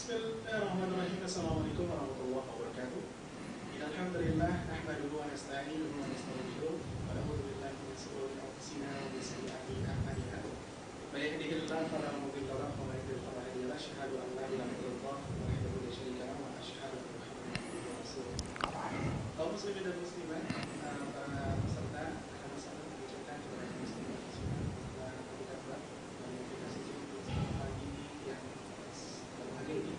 Bismillahirrahmanirrahim. Assalamualaikum warahmatullahi wabarakatuh. Alhamdulillah nahmaduhu wa nasta'inuhu wa nastaghfiruh wa na'udzu billahi min shururi anfusina wa min sayyi'ati a'malina. May yahdihillahu fala mudilla lahu wa may yudlil fala hadiya lahu. Asyhadu an la ilaha illallah wahdahu la syarika lahu wa asyhadu anna Muhammadan abduhu wa rasuluh. Kaum muslimin dan muslimat, para peserta akan sama mengucapkan kepada muslimin dan muslimat dan kita telah mengaplikasi pagi yang berbahagia ini.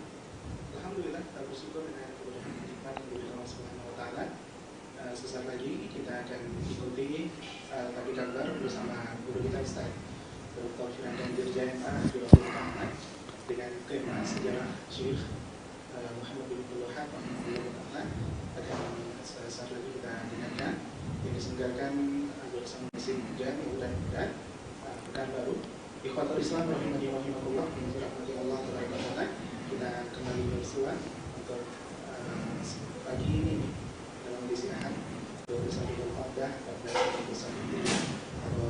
Alhamdulillah kita bersyukur dengan kemudahan nikmat dari Allah Subhanahu wa taala. Sesaat lagi kita akan ikuti tadi gambar bersama guru kita Ustaz Dr. Firanda Dirjayanta dengan tema sejarah Syekh Muhammad bin Abdul Wahhab rahimahullah. Akan sesaat lagi kita dengarkan yang diselenggarakan bersama Masjid Jami dan Pekanbaru. Ikhwatul Islam rahimahullah yang dirahmati Allah taala. Kita kembali bersua untuk pagi ini dalam edisi Ahad 21 Zulqa'dah 1441 atau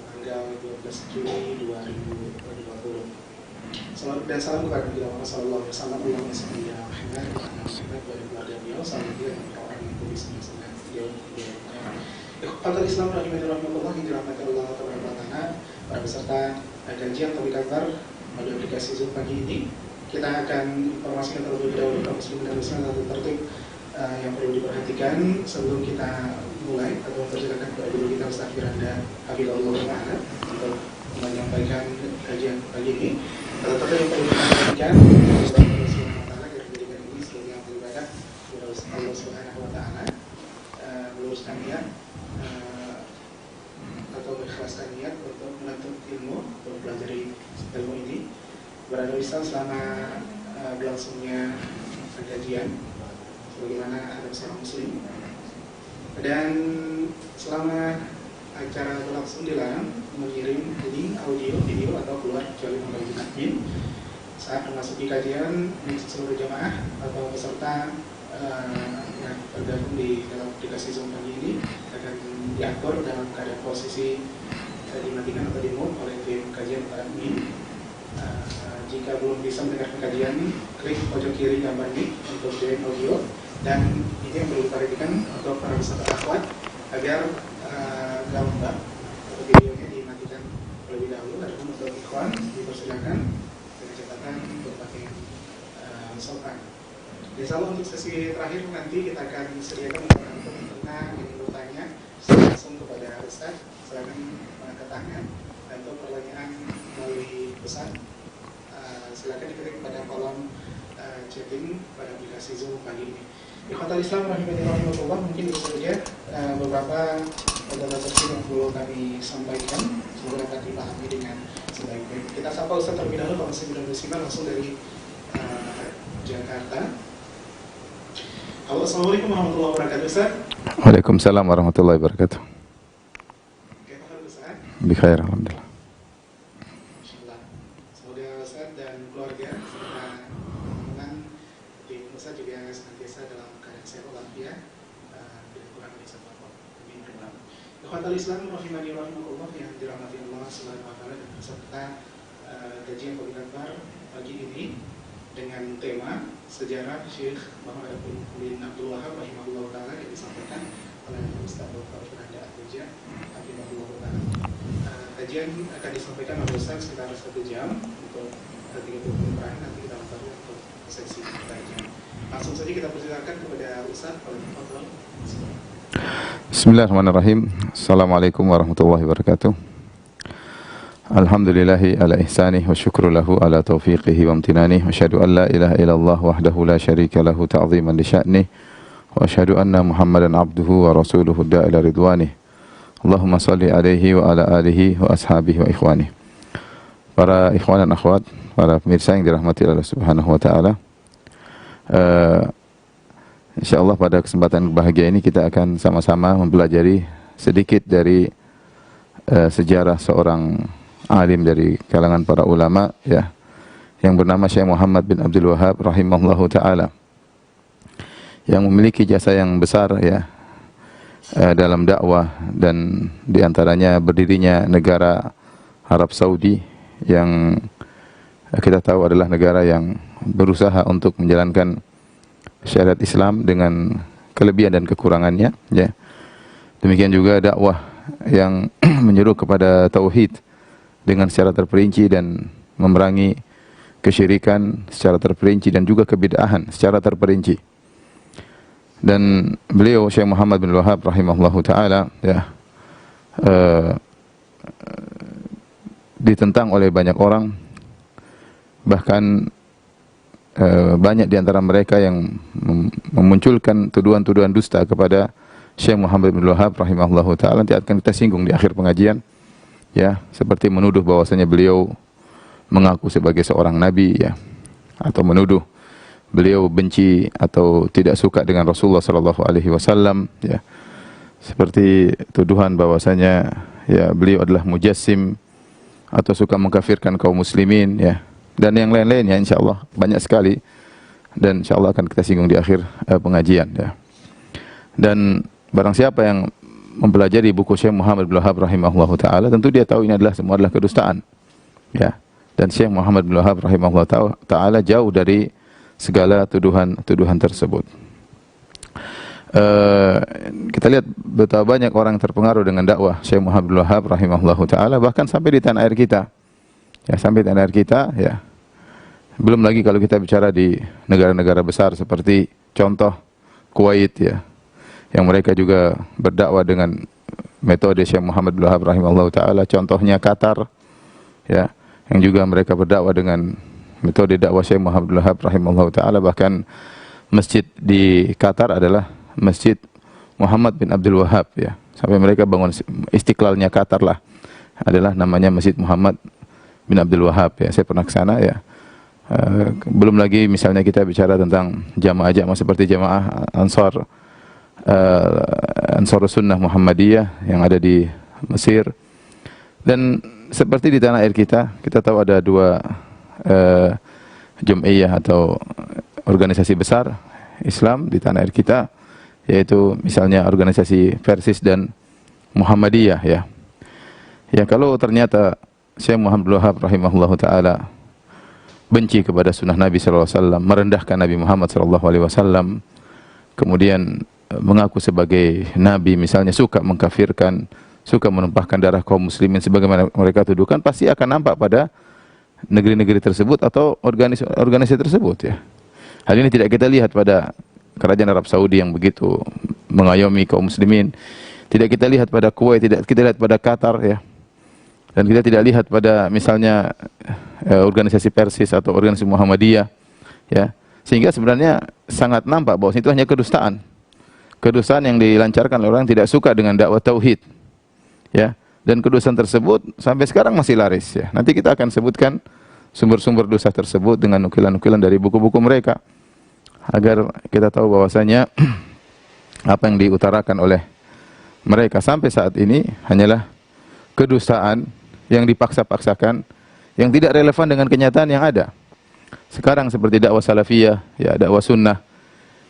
tanggal 12 Juli 2020. Salam dan salam kepada Nabi Muhammad sallallahu alaihi wasallam, Allahumma shalli ala Muhammad wa ala ali keluarga beliau, salam juga orang yang tulis dengan beliau. Ikhwatul Islam rahimahullah yang dirahmati Allah taala, para peserta kajian topik akbar melalui aplikasi Zoom pagi ini. Kita akan informasikan terlebih dahulu kaum muslimin dan muslimat tentang tertib yang perlu diperhatikan sebelum kita mulai atau mempersilakan kepada guru kita Ustaz Firanda Hafizahullah Ta'ala untuk menyampaikan kajian pagi ini. Terlebih yang perlu diperhatikan Ustaz Firanda Ta'ala agar menjadikan ini sebagai yang beribadah kepada Allah Subhanahu Wa Ta'ala, meluruskan niat atau mengikhlaskan niat untuk menuntut ilmu, untuk mempelajari ilmu ini, berada Islam selama berlangsungnya kajian sebagaimana adab seorang muslim, dan selama acara berlangsung dilarang mengirim link audio, video atau keluar kecuali membagi admin. Saat memasuki kajian, seluruh jamaah atau peserta yang tergabung di dalam aplikasi Zoom pagi ini akan diatur dalam keadaan posisi dimatikan atau di-mute oleh tim kajian atau admin. Jika belum bisa mendengarkan kajian, klik pojok kiri gambar mic untuk join audio, dan ini yang perlu diperhatikan untuk para peserta akhwat agar gambar atau videonya dimatikan terlebih dahulu. Adapun untuk ikhwan dipersilakan dengan catatan berpakaian sopan. Insyaallah untuk sesi terakhir nanti kita akan sediakan untuk tengah yang bertanya langsung kepada Ustaz. Silakan mengangkat tangan, dan untuk pertanyaan melalui pesan silakan diketik pada kolom chatting pada aplikasi Zoom pagi ini. Ikhwatul Islam rahimahullah, mungkin itu saja beberapa data terkini yang perlu kami sampaikan, semoga dapat dipahami dengan sebaik-baik. Kita sapa Ustaz terlebih dahulu, Pak Muslim dan Muslimah langsung dari Jakarta. Halo, assalamualaikum warahmatullahi wabarakatuh Ustaz. Waalaikumsalam warahmatullahi wabarakatuh. Oke, apa kabar Ustaz? Bikhair, alhamdulillah. Ikhwatul Islam rahimahullah yang dirahmati Allah Subhanahu wa taala, dan peserta kajian topik akbar pagi ini dengan tema sejarah Syekh Muhammad bin Abdul Wahhab rahimahullah taala yang disampaikan oleh Ustaz Dr. Firanda Dirjayanta hafizahullah taala. Kajian akan disampaikan oleh Ustaz sekitar 1 jam untuk 30 menit terakhir, nanti kita lakukan untuk sesi kajian. Langsung saja kita persilakan kepada Ustaz oleh Fadhil. Bismillahirrahmanirrahim. Assalamualaikum warahmatullahi wabarakatuh. Alhamdulillahi ala ihsanih wa syukru lahu ala taufiqihi wa amtinanih, wa asyhadu an la ilaha illallah wahdahu la syarika lahu ta'ziman li sya'nih, wa asyhadu anna Muhammadan abduhu wa rasuluhu da'ila ridwanih. Allahumma salli alaihi wa ala alihi wa ashabihi wa ikhwanih. Para ikhwan dan akhwat, para pemirsa yang dirahmati Allah Subhanahu wa taala, InsyaAllah pada kesempatan bahagia ini kita akan sama-sama mempelajari sedikit dari sejarah seorang alim dari kalangan para ulama, ya, yang bernama Syekh Muhammad bin Abdul Wahhab rahimahullahu taala, yang memiliki jasa yang besar, ya, dalam dakwah, dan diantaranya berdirinya negara Arab Saudi yang kita tahu adalah negara yang berusaha untuk menjalankan syariat Islam dengan kelebihan dan kekurangannya, ya. Demikian juga dakwah yang menyeru kepada tauhid dengan secara terperinci dan memerangi kesyirikan secara terperinci dan juga kebid'ahan secara terperinci. Dan beliau Syekh Muhammad bin Wahab rahimahullahu taala, ya, ditentang oleh banyak orang, bahkan banyak di antara mereka yang memunculkan tuduhan-tuduhan dusta kepada Syekh Muhammad bin Wahab rahimahullahu taala. Nanti akan kita singgung di akhir pengajian, ya, seperti menuduh bahwasanya beliau mengaku sebagai seorang nabi, ya, atau menuduh beliau benci atau tidak suka dengan Rasulullah sallallahu alaihi wasallam, ya. Seperti tuduhan bahwasanya, ya, beliau adalah mujassim atau suka mengkafirkan kaum muslimin, ya. Dan yang lain-lainnya insyaallah banyak sekali, dan insyaallah akan kita singgung di akhir pengajian, ya. Dan barang siapa yang mempelajari buku Syekh Muhammad bin Wahab rahimahullahu taala, tentu dia tahu ini adalah semua adalah kedustaan, ya. Dan Syekh Muhammad bin Wahab rahimahullahu taala jauh dari segala tuduhan tersebut. Kita lihat betapa banyak orang terpengaruh dengan dakwah Syekh Muhammad bin Wahab rahimahullahu taala, bahkan sampai di tanah air kita. Ya, sampai tanah air kita, ya. Belum lagi kalau kita bicara di negara-negara besar seperti contoh Kuwait, ya, yang mereka juga berdakwah dengan metode Syekh Muhammad bin Wahab rahimahullahu taala. Contohnya Qatar, ya, yang juga mereka berdakwah dengan metode dakwah Syekh Muhammad bin Wahab rahimahullahu taala. Bahkan masjid di Qatar adalah Masjid Muhammad bin Abdul Wahab, ya. Sampai mereka bangun Istiqlalnya Qatar lah, adalah namanya Masjid Muhammad bin Abdul Wahab, ya. Saya pernah ke sana, ya. Belum lagi misalnya kita bicara tentang jamaah-jamaah seperti jamaah Ansarus Sunnah Muhammadiyah yang ada di Mesir. Dan seperti di tanah air kita tahu ada dua jum'iyah atau organisasi besar Islam di tanah air kita, yaitu misalnya organisasi Persis dan Muhammadiyah, ya. Ya, kalau ternyata Syekh Muhammad bin Wahab rahimahullahu taala benci kepada sunnah Nabi sallallahu alaihi wasallam, merendahkan Nabi Muhammad sallallahu alaihi wasallam, kemudian mengaku sebagai nabi, misalnya suka mengkafirkan, suka menumpahkan darah kaum muslimin sebagaimana mereka tuduhkan, pasti akan nampak pada negeri-negeri tersebut atau organisasi tersebut, ya. Hal ini tidak kita lihat pada kerajaan Arab Saudi yang begitu mengayomi kaum muslimin. Tidak kita lihat pada Kuwait, tidak kita lihat pada Qatar, ya. Dan kita tidak lihat pada misalnya organisasi Persis atau organisasi Muhammadiyah, ya. Sehingga sebenarnya sangat nampak bahwa itu hanya kedustaan. Kedustaan yang dilancarkan oleh orang yang tidak suka dengan dakwah tauhid, ya. Dan kedustaan tersebut sampai sekarang masih laris, ya. Nanti kita akan sebutkan sumber-sumber dosa tersebut dengan nukilan-nukilan dari buku-buku mereka, agar kita tahu bahwasanya apa yang diutarakan oleh mereka sampai saat ini hanyalah kedustaan yang dipaksa-paksakan, yang tidak relevan dengan kenyataan yang ada. Sekarang seperti dakwah salafiyah, ya, dakwah sunnah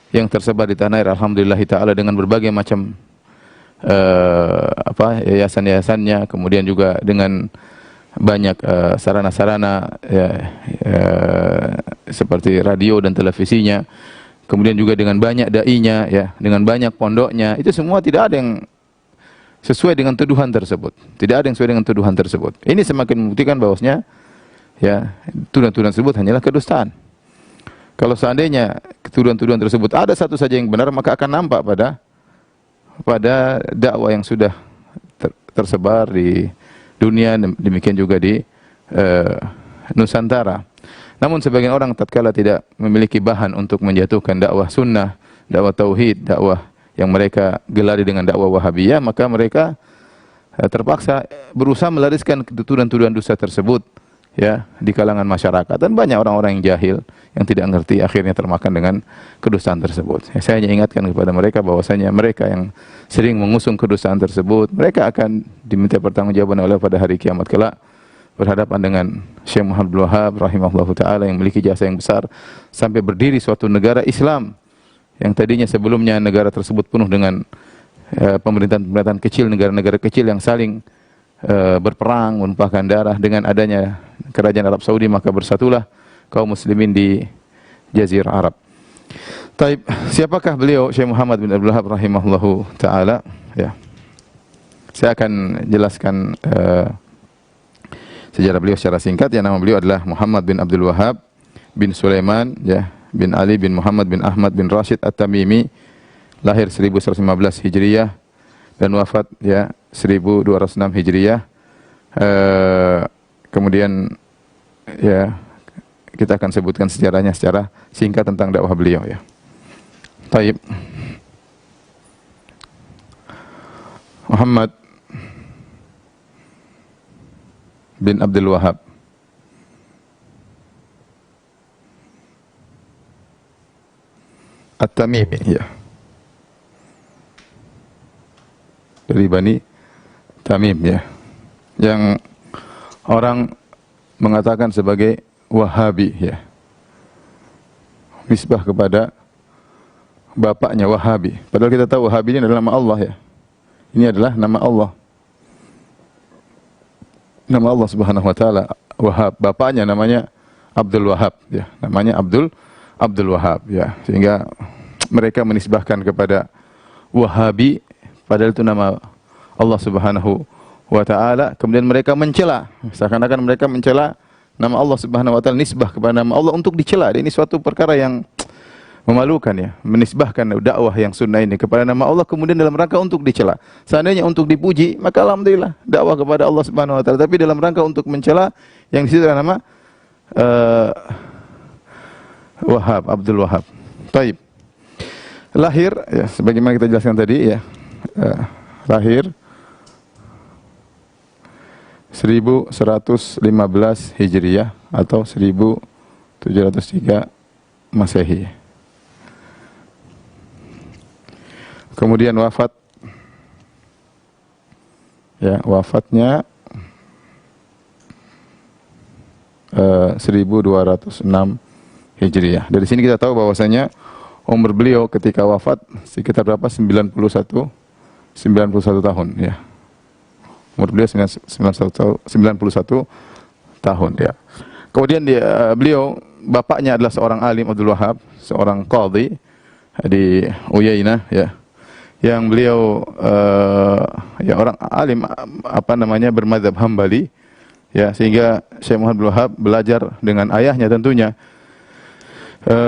yang tersebar di tanah air alhamdulillah taala dengan berbagai macam yayasan-yayasannya, kemudian juga dengan banyak sarana-sarana, ya, seperti radio dan televisinya, kemudian juga dengan banyak dai-nya, ya, dengan banyak pondoknya. Itu semua tidak ada yang sesuai dengan tuduhan tersebut. Tidak ada yang sesuai dengan tuduhan tersebut. Ini semakin membuktikan bahwasanya, ya, tuduhan-tuduhan tersebut hanyalah kedustaan. Kalau seandainya tuduhan-tuduhan tersebut ada satu saja yang benar, maka akan nampak pada dakwah yang sudah tersebar di dunia, demikian juga di Nusantara. Namun sebagian orang tatkala tidak memiliki bahan untuk menjatuhkan dakwah sunnah, dakwah tauhid, dakwah yang mereka gelari dengan dakwah Wahabiyah, maka mereka terpaksa berusaha melariskan tuduhan-tuduhan dusta tersebut, ya, di kalangan masyarakat. Dan banyak orang-orang yang jahil yang tidak mengerti akhirnya termakan dengan kedustaan tersebut. Ya, saya hanya ingatkan kepada mereka bahwasanya mereka yang sering mengusung kedustaan tersebut, mereka akan diminta pertanggungjawaban oleh pada hari kiamat kelak, berhadapan dengan Syekh Muhammad bin Wahab rahimahullahu taala yang memiliki jasa yang besar sampai berdiri suatu negara Islam yang tadinya sebelumnya negara tersebut penuh dengan pemerintahan-pemerintahan kecil, negara-negara kecil yang saling berperang, menumpahkan darah. Dengan adanya kerajaan Arab Saudi, maka bersatulah kaum muslimin di Jazirah Arab. Taib, siapakah beliau Syekh Muhammad bin Abdul Wahhab rahimahullahu taala? Ya. Saya akan jelaskan sejarah beliau secara singkat. Yang nama beliau adalah Muhammad bin Abdul Wahhab bin Sulaiman, ya, bin Ali bin Muhammad bin Ahmad bin Rashid At-Tamimi, lahir 1115 Hijriyah dan wafat ya 1206 Hijriyah. Kemudian ya kita akan sebutkan sejarahnya secara singkat tentang dakwah beliau ya. Taib. Muhammad bin Abdul Wahhab At-Tamimi, ya, dari Bani Tamim, ya, yang orang mengatakan sebagai Wahabi, ya, nisbah kepada bapaknya Wahabi. Padahal kita tahu Wahabi ini adalah nama Allah, ya. Ini adalah nama Allah. Nama Allah Subhanahu wa taala Wahhab. Bapaknya namanya Abdul Wahhab, ya. Namanya Abdul Wahhab, ya. Sehingga mereka menisbahkan kepada Wahabi padahal itu nama Allah Subhanahu wa taala. Kemudian mereka mencela, seakan-akan mereka mencela nama Allah Subhanahu wa taala, nisbah kepada nama Allah untuk dicela. Ini suatu perkara yang memalukan, ya, menisbahkan dakwah yang sunnah ini kepada nama Allah kemudian dalam rangka untuk dicela. Seandainya untuk dipuji, maka alhamdulillah dakwah kepada Allah Subhanahu wa taala, tapi dalam rangka untuk mencela yang di situ adalah nama Wahhab, Abdul Wahhab. Taib. Lahir, ya, sebagaimana kita jelaskan tadi, ya, lahir 1115 Hijriyah atau 1703 Masehi. Kemudian wafat, ya, wafatnya 1206 Hijriyah. Dari sini kita tahu bahwasanya umur beliau ketika wafat sekitar berapa? 91 tahun, ya. Umur beliau 91 tahun, ya. Kemudian beliau bapaknya adalah seorang alim, Abdul Wahhab, seorang qadhi di Uyainah, ya. Yang beliau ya orang alim, apa namanya, bermadzhab Hambali, ya, sehingga Syekh Muhammad bin Wahhab belajar dengan ayahnya tentunya.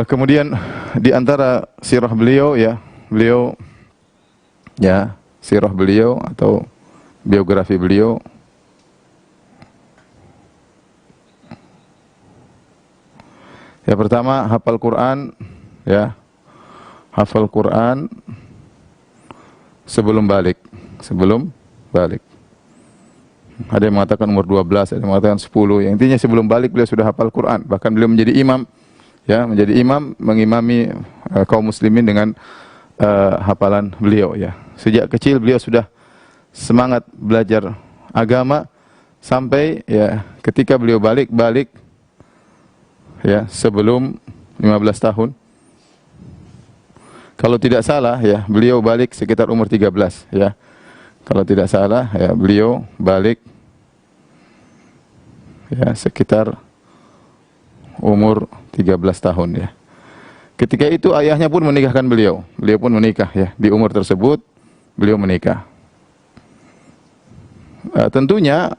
Kemudian di antara sirah beliau, ya, beliau, ya, sirah beliau atau biografi beliau, ya, pertama hafal Quran, ya, hafal Quran sebelum balik. Ada yang mengatakan umur 12, ada yang mengatakan 10. Yang intinya sebelum balik beliau sudah hafal Quran. Bahkan beliau menjadi imam, ya, menjadi imam mengimami kaum muslimin dengan hafalan beliau, ya. Sejak kecil beliau sudah semangat belajar agama sampai, ya, ketika beliau balik, ya, sebelum 15 tahun. Kalau tidak salah, ya, beliau balik sekitar umur 13, ya. Kalau tidak salah, ya, beliau balik, ya, sekitar umur 13 tahun, ya. Ketika itu ayahnya pun menikahkan beliau. Beliau pun menikah, ya. Di umur tersebut beliau menikah. Tentunya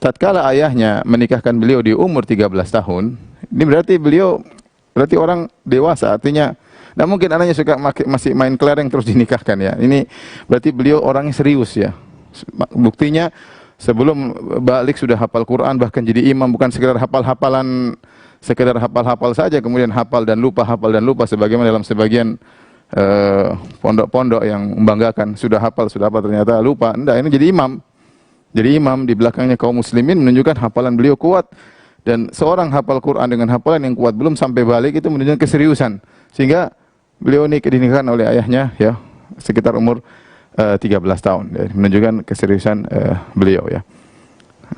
tatkala ayahnya menikahkan beliau di umur 13 tahun, ini berarti orang dewasa, artinya tidak mungkin anaknya masih main kelereng terus dinikahkan, ya. Ini berarti beliau orangnya serius, ya. Buktinya sebelum balik sudah hafal Quran, bahkan jadi imam, bukan sekedar hafal-hafal saja kemudian hafal dan lupa sebagaimana dalam sebagian pondok-pondok yang membanggakan sudah hafal ternyata lupa. Enggak, ini jadi imam di belakangnya kaum muslimin, menunjukkan hafalan beliau kuat. Dan seorang hafal Quran dengan hafalan yang kuat belum sampai balik itu menunjukkan keseriusan. Sehingga beliau ini dinikahkan oleh ayahnya, ya, sekitar umur 13 tahun, ya, menunjukkan keseriusan beliau, ya.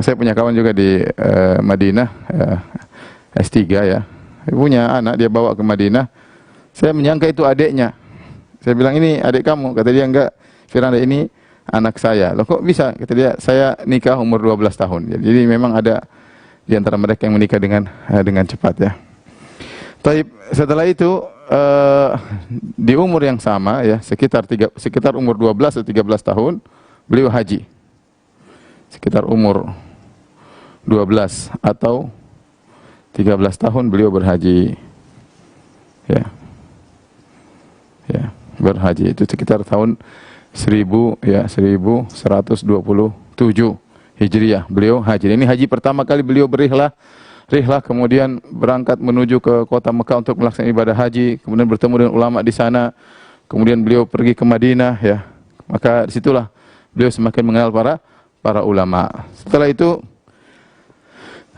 Saya punya kawan juga di Madinah, S3, ya. Dia punya anak, dia bawa ke Madinah. Saya menyangka itu adiknya. Saya bilang, ini adik kamu? Kata dia, enggak, Firanda, ini anak saya. Loh, kok bisa? Kata dia, saya nikah umur 12 tahun. Jadi memang ada di antara mereka yang menikah dengan cepat, ya. Taib, setelah itu di umur yang sama ya, sekitar umur 12 atau 13 tahun beliau haji. Sekitar umur 12 atau 13 tahun beliau berhaji. Ya. Ya, berhaji itu sekitar tahun 1127 Hijriah beliau haji. Ini haji pertama kali beliau berihlah kemudian berangkat menuju ke kota Mekah untuk melaksanakan ibadah haji, kemudian bertemu dengan ulama di sana, kemudian beliau pergi ke Madinah ya. Maka disitulah beliau semakin mengenal para ulama. Setelah itu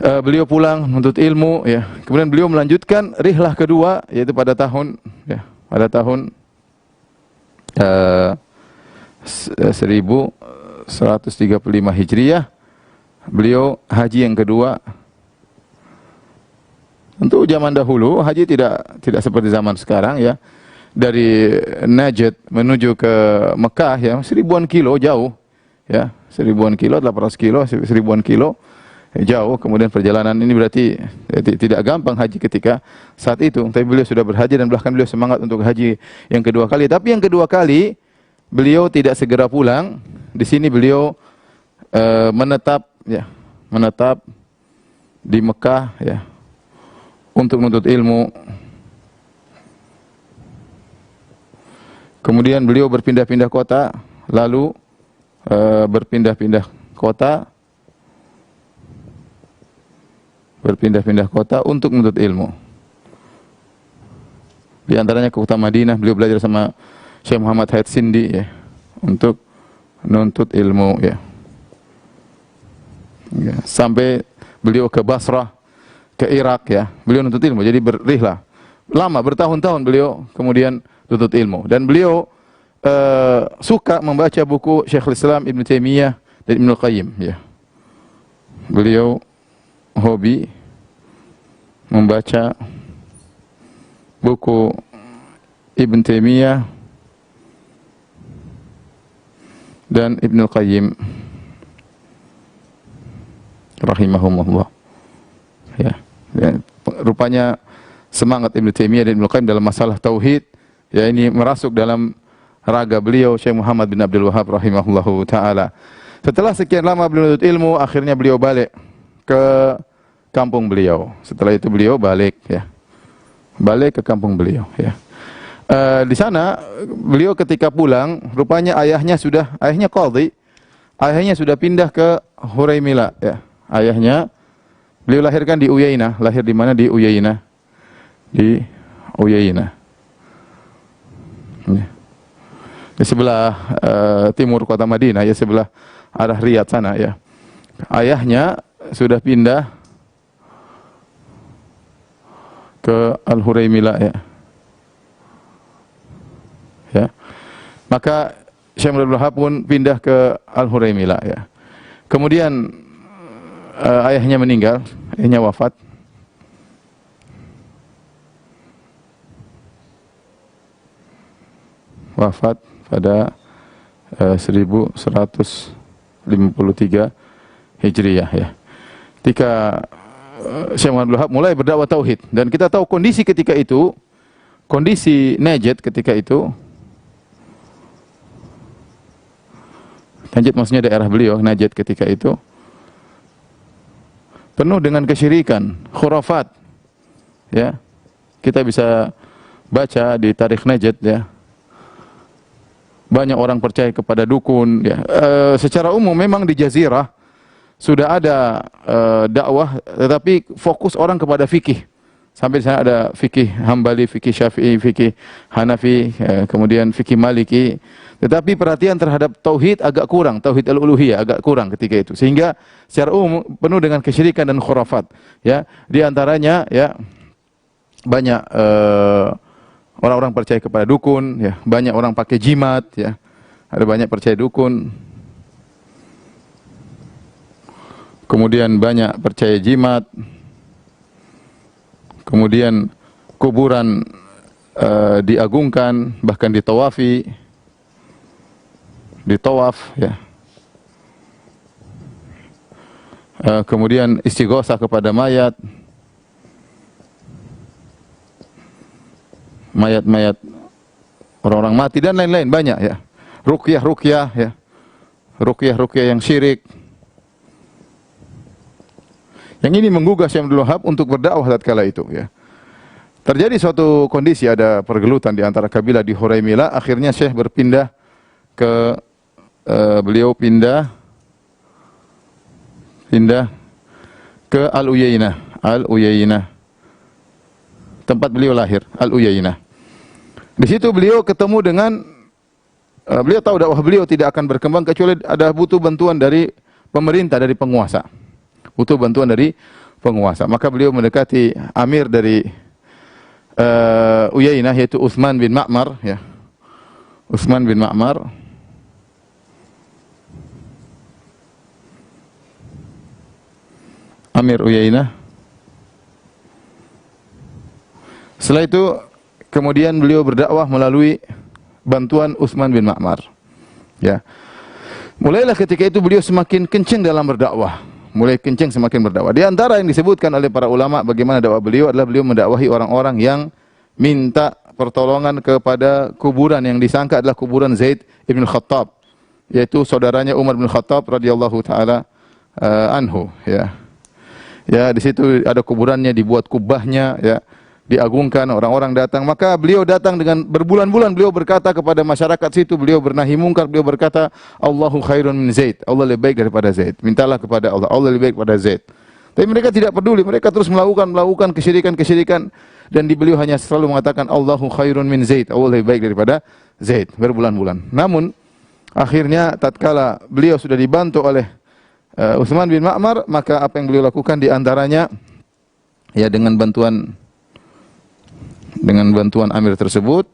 beliau pulang menuntut ilmu ya. Kemudian beliau melanjutkan rihlah kedua yaitu pada tahun 1135 Hijriah beliau haji yang kedua. Untuk zaman dahulu haji tidak seperti zaman sekarang ya. Dari Najd menuju ke Mekah ya 1000-an kilo jauh ya, 1000-an kilo, 800 kilo, 1000-an kilo jauh. Kemudian perjalanan ini berarti tidak gampang haji ketika saat itu. Tapi beliau sudah berhaji dan bahkan beliau semangat untuk haji yang kedua kali. Tapi yang kedua kali beliau tidak segera pulang. Di sini beliau menetap di Mekah ya untuk menuntut ilmu. Kemudian beliau berpindah-pindah kota, lalu berpindah-pindah kota untuk menuntut ilmu. Di antaranya ke kota Madinah, beliau belajar sama Syekh Muhammad Haid Sindi ya, untuk menuntut ilmu ya. Ya, sampai beliau ke Basrah, ke Irak ya. Beliau menuntut ilmu, jadi berrihlah. Lama, bertahun-tahun beliau kemudian menuntut ilmu. Dan beliau suka membaca buku Syekhul Islam Ibn Taimiyah dan Ibnu Qayyim ya. Beliau hobi membaca buku Ibn Taimiyah dan Ibnu Qayyim rahimahumullah. Ya. Rupanya semangat Ibnu Taimiyah dan Ibnu Qayyim dalam masalah tauhid ya, ini merasuk dalam raga beliau Syekh Muhammad bin Abdul Wahhab rahimahullahu taala. Setelah sekian lama beliau menuntut ilmu, akhirnya beliau balik ke kampung beliau. Setelah itu beliau balik ke kampung beliau ya. Di sana beliau ketika pulang, rupanya ayahnya qadhi, ayahnya sudah pindah ke Huraimila ya. Ayahnya beliau lahirkan di Uyainah. Lahir di mana? Di Uyainah. Ya. Di sebelah timur kota Madinah ya, sebelah arah Riyadh sana ya. Ayahnya sudah pindah ke Al-Huraimila ya. Ya. Maka Syekh Abdul Wahhab pun pindah ke Al-Huraimila ya. Kemudian ayahnya meninggal, ayahnya wafat. Wafat pada 1153 Hijriah ya. Ketika Syekh Abdul Wahhab mulai berdakwah tauhid, dan kita tahu kondisi ketika itu, kondisi Najd ketika itu, Najd maksudnya daerah beliau, Najd ketika itu penuh dengan kesyirikan, khurafat. Ya. Kita bisa baca di tarikh Najd ya. Banyak orang percaya kepada dukun ya. Secara umum memang di jazirah sudah ada dakwah, tetapi fokus orang kepada fikih. Sampai di sana ada fikih Hambali, fikih Syafi'i, fikih Hanafi, kemudian fikih Maliki. Tetapi perhatian terhadap tauhid agak kurang, tauhid al-uluhiyah agak kurang ketika itu. Sehingga secara umum penuh dengan kesyirikan dan khurafat. Ya, di antaranya ya banyak orang-orang percaya kepada dukun, ya, banyak orang pakai jimat, ya, ada banyak percaya dukun. Kemudian banyak percaya jimat. Kemudian kuburan diagungkan, bahkan ditawafi, ditawaf, ya. Kemudian istighosah kepada mayat. mayat-mayat orang-orang mati dan lain-lain banyak ya. Ruqyah ya. Ruqyah yang syirik. Yang ini menggugah Syekh Abdul Wahab untuk berdakwah tatkala itu ya. Terjadi suatu kondisi, ada pergelutan di antara kabilah di Huraymila, akhirnya Syekh berpindah ke beliau pindah ke Al-Uyainah. Tempat beliau lahir, Al-Uyainah. Di situ beliau ketemu dengan beliau tahu dakwah beliau tidak akan berkembang kecuali ada butuh bantuan dari pemerintah, dari penguasa. Butuh bantuan dari penguasa. Maka beliau mendekati amir dari Uyainah, yaitu Utsman bin Ma'mar ya. Utsman bin Ma'mar. Amir Uyainah. Setelah itu kemudian beliau berdakwah melalui bantuan Utsman bin Ma'mar. Ya. Mulailah ketika itu beliau semakin kencang dalam berdakwah. Mulai kencang semakin berdakwah. Di antara yang disebutkan oleh para ulama bagaimana dakwah beliau adalah beliau mendakwahi orang-orang yang minta pertolongan kepada kuburan yang disangka adalah kuburan Zaid bin Khattab, yaitu saudaranya Umar bin Khattab radhiyallahu taala anhu ya. Ya, di situ ada kuburannya, dibuat kubahnya ya, diagungkan, orang-orang datang. Maka beliau datang dengan berbulan-bulan beliau berkata kepada masyarakat situ, beliau bernahi mungkar, beliau berkata, Allahu khairun min Zaid. Allah lebih baik daripada Zaid. Mintalah kepada Allah, Allah lebih baik daripada Zaid. Tapi mereka tidak peduli, mereka terus melakukan kesyirikan dan beliau hanya selalu mengatakan Allahu khairun min Zaid. Allah lebih baik daripada Zaid berbulan-bulan. Namun akhirnya tatkala beliau sudah dibantu oleh Utsman bin Ma'mar, maka apa yang beliau lakukan di antaranya ya dengan bantuan amir tersebut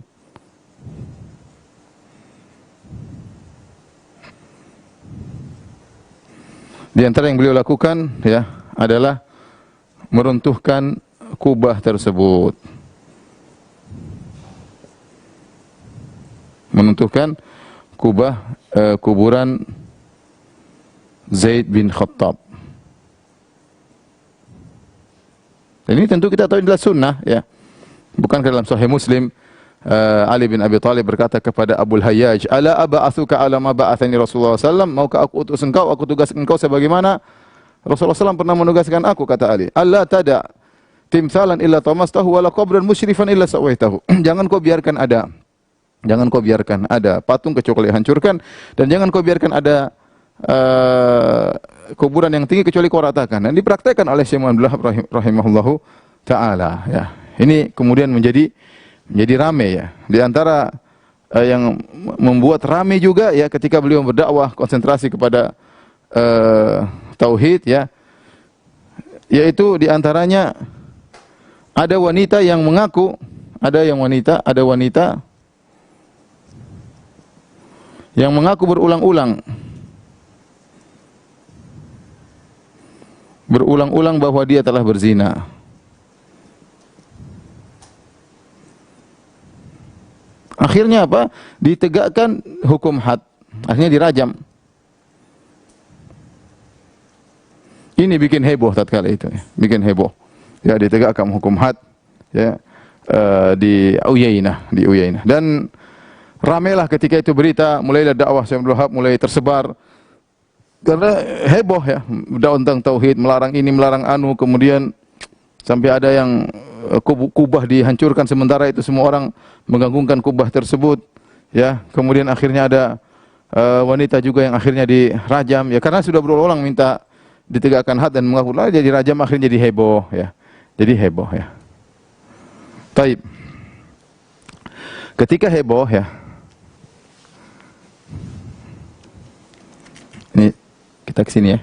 di antara yang beliau lakukan ya adalah meruntuhkan kubah tersebut. Menuntuhkan kuburan Zaid bin Khattab. Dan ini tentu kita tahu adalah sunnah ya. Bukan dalam Sahih Muslim Ali bin Abi Thalib berkata kepada Abul Hayyaj, "Ala aba'atsuka ala ma ba'athani Rasulullah sallallahu, maukah aku utus engkau, aku tugaskan engkau sebagaimana Rasulullah sallallahu pernah menugaskan aku," kata Ali. "Allah tada timsalan illa tamastahu wala qabran musyrifan illa sawaitahu." Jangan kau biarkan ada patung kecuali hancurkan, dan jangan kau biarkan ada kuburan yang tinggi kecuali kau ratakan. Dan dipraktekkan oleh Syekh Abdul Wahab rahimahullahu taala ya. Ini kemudian menjadi ramai ya. Di antara yang membuat ramai juga ya ketika beliau berdakwah konsentrasi kepada tauhid ya. Yaitu di antaranya ada wanita yang mengaku, ada wanita yang mengaku berulang-ulang bahwa dia telah berzina. Akhirnya apa? Ditegakkan hukum had. Akhirnya dirajam. Ini bikin heboh tatkala itu ya. Bikin heboh. Ya, ditegakkan hukum had ya di Uyainah. Dan ramailah ketika itu berita, mulailah dakwah Syekh Abdul Wahab mulai tersebar. Karena heboh ya, dakwah tentang tauhid, melarang ini, melarang anu, kemudian sampai ada yang kubah dihancurkan, sementara itu semua orang menggantungkan kubah tersebut ya. Kemudian akhirnya ada wanita juga yang akhirnya dirajam ya, karena sudah berulang-ulang minta ditegakkan had dan mengaku lah, jadi rajam, akhirnya jadi heboh ya. Taib. Ketika heboh ya, ini kita ke sini ya.